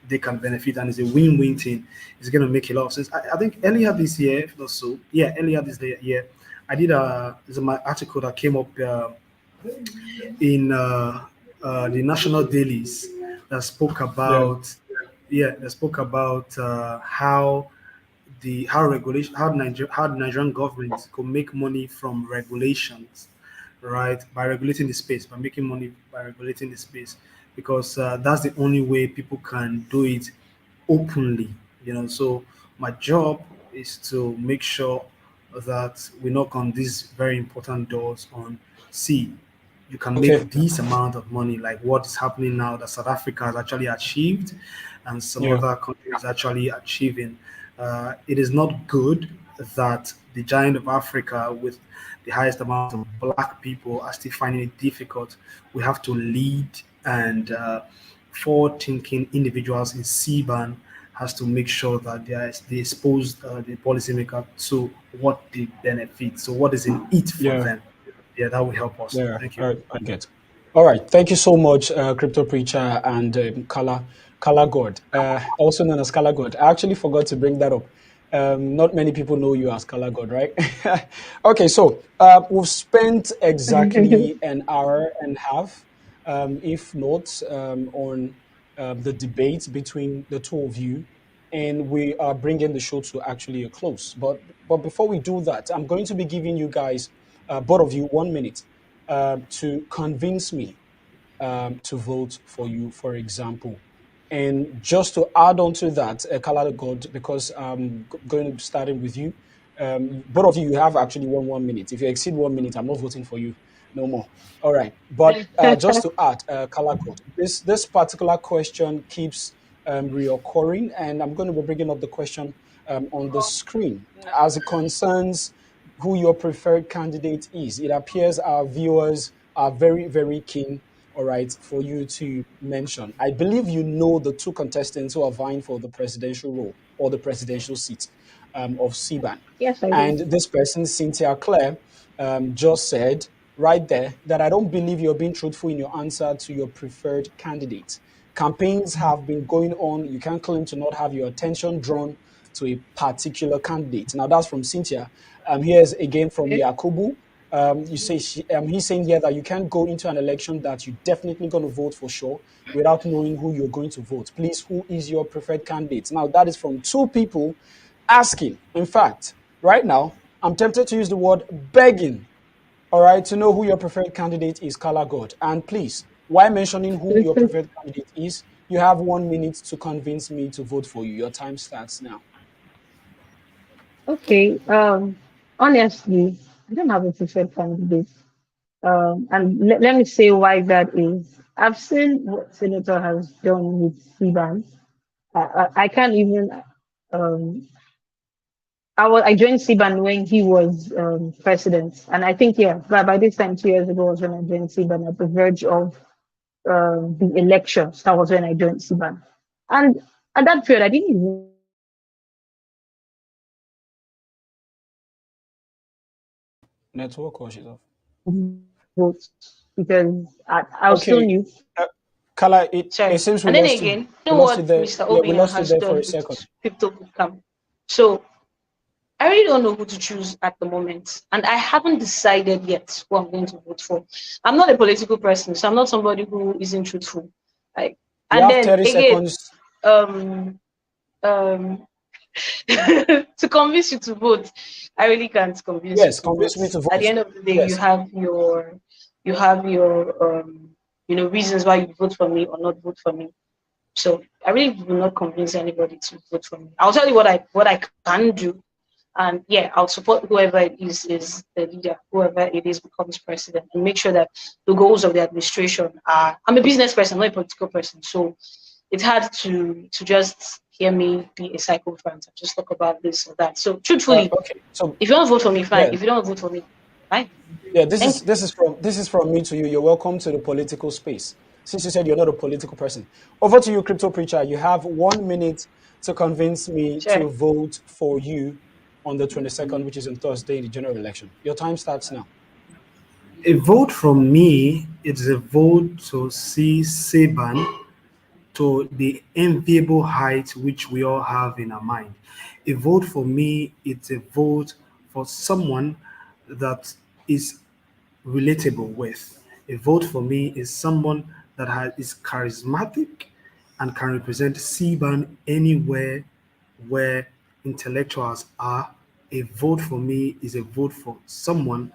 they can benefit, and it's a win-win thing. It's going to make a lot of sense. I think earlier this year, if not so, yeah, earlier this year, I did there's my article that came up in the national dailies that spoke Yeah. about, how the Nigerian government could make money from regulations, right? By regulating the space, by making money by regulating the space, because that's the only way people can do it openly. So my job is to make sure that we knock on these very important doors on. See, you can Okay. make this amount of money, like what is happening now that South Africa has actually achieved and some Yeah. other countries actually achieving. It is not good that the giant of Africa with the highest amount of black people are still finding it difficult. We have to lead, and forward-thinking individuals in Siban has to make sure that they expose the policymaker to what the benefits, so what is in it for Yeah. them. Yeah, that will help us. Yeah, Thank you. I get. All right, thank you so much, Crypto Preacher and Kala God, also known as Kala God. I actually forgot to bring that up. Not many people know you as Kala God, right? Okay, so we've spent exactly an hour and a half, if not, on the debate between the two of you, and we are bringing the show to actually a close. But before we do that, I'm going to be giving you guys, both of you, 1 minute to convince me to vote for you, for example. And just to add on to that, Kala God, because I'm going to be starting with you. Both of you, you have actually 1 minute. If you exceed 1 minute, I'm not voting for you no more. All right. But just to add, Kala God, this particular question keeps reoccurring, and I'm going to be bringing up the question on the screen as it concerns who your preferred candidate is. It appears our viewers are very, very keen, all right, for you to mention. I believe you know the two contestants who are vying for the presidential role or the presidential seat of Siban. Yes, I do. And this person, Cynthia Claire, just said right there that I don't believe you're being truthful in your answer to your preferred candidate. Campaigns have been going on. You can't claim to not have your attention drawn to a particular candidate. Now, that's from Cynthia. Here's again from Okay. Yakubu. You say he's saying here that you can't go into an election that you're definitely going to vote for sure without knowing who you're going to vote. Please, who is your preferred candidate? Now, that is from two people asking. In fact, right now, I'm tempted to use the word begging, all right, to know who your preferred candidate is, Kala God. And please, while mentioning who your preferred candidate is, you have 1 minute to convince me to vote for you. Your time starts now. Okay. Honestly, I don't have a preferred candidate. And let me say why that is. I've seen what Senator has done with Siban. I can't even. Um, I joined Siban when he was president, and I think yeah, by this time 2 years ago was when I joined Siban at the verge of the elections. That was when I joined Siban, and at that period I didn't even Network or she's off. vote because I was still Okay, new. uh, Kala, it Sorry. seems we And then lost you. again, you We know lost you what there. Mr. Yeah, we Obina lost you has there for a done with second. crypto bootcamp. So I really don't know who to choose at the moment. And I haven't decided yet who I'm going to vote for. I'm not a political person, so I'm not somebody who isn't truthful. Like, You and have then 30 again, seconds. um um to convince you to vote, I really can't convince you Yes, to vote. convince me to At the vote. end of the day, Yes. you have your reasons why you vote for me or not vote for me. So I really will not convince anybody to vote for me. I'll tell you what I can do, and yeah, I'll support whoever it is the leader, whoever it is becomes president, and make sure that the goals of the administration are. I'm a business person, not a political person, so it's hard to just hear me be a psychophant and just talk about this or that. So truthfully, Okay. So if you want to vote for me, fine. yeah, If you don't vote for me, fine. yeah. This Thank is you. this is from me to you. You're welcome to the political space. Since you said you're not a political person, over to you, crypto preacher. You have 1 minute to convince me Sure. to vote for you on the 22nd, which is on Thursday, in the general election. Your time starts now. A vote from me is a vote to see Saban to the enviable height which we all have in our mind. A vote for me is a vote for someone that is relatable with. A vote for me is someone that is charismatic and can represent CBAN anywhere where intellectuals are. A vote for me is a vote for someone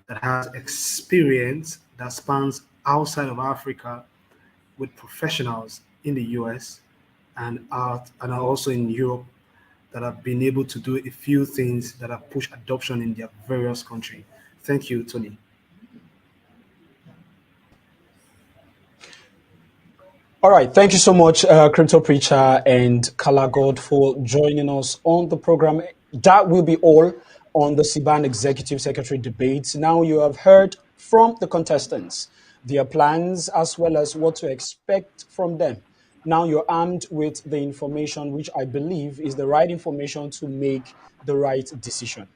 that has experience that spans outside of Africa with professionals in the US and are also in Europe that have been able to do a few things that have pushed adoption in their various countries. Thank you, Tony. All right. Thank you so much, Crypto Preacher and Kala God, for joining us on the program. That will be all on the Siban Executive Secretary debate. Now you have heard from the contestants, their plans, as well as what to expect from them. Now you're armed with the information, which I believe is the right information to make the right decision.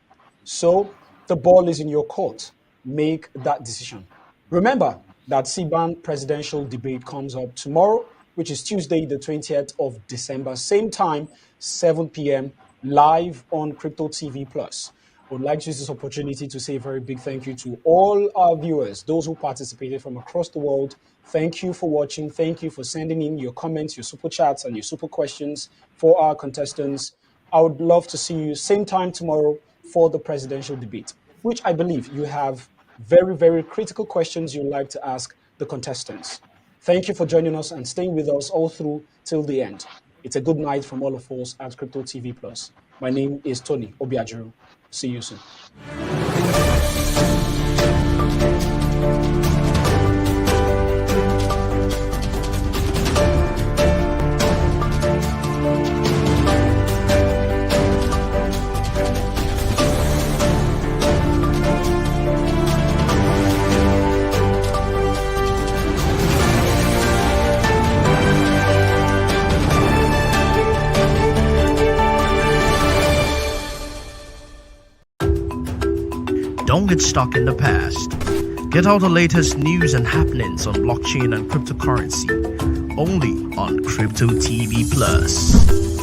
So the ball is in your court. Make that decision. Remember that Siban presidential debate comes up tomorrow, which is Tuesday, the 20th of December, same time, 7 p.m., live on Crypto TV Plus. I would like to use this opportunity to say a very big thank you to all our viewers, those who participated from across the world. Thank you for watching. Thank you for sending in your comments, your super chats, and your super questions for our contestants. I would love to see you same time tomorrow for the presidential debate, which I believe you have very, very critical questions you'd like to ask the contestants. Thank you for joining us and staying with us all through till the end. It's a good night from all of us at Crypto TV Plus. My name is Tony Obiajuru. See you soon. Don't get stuck in the past. Get all the latest news and happenings on blockchain and cryptocurrency only on Crypto TV Plus.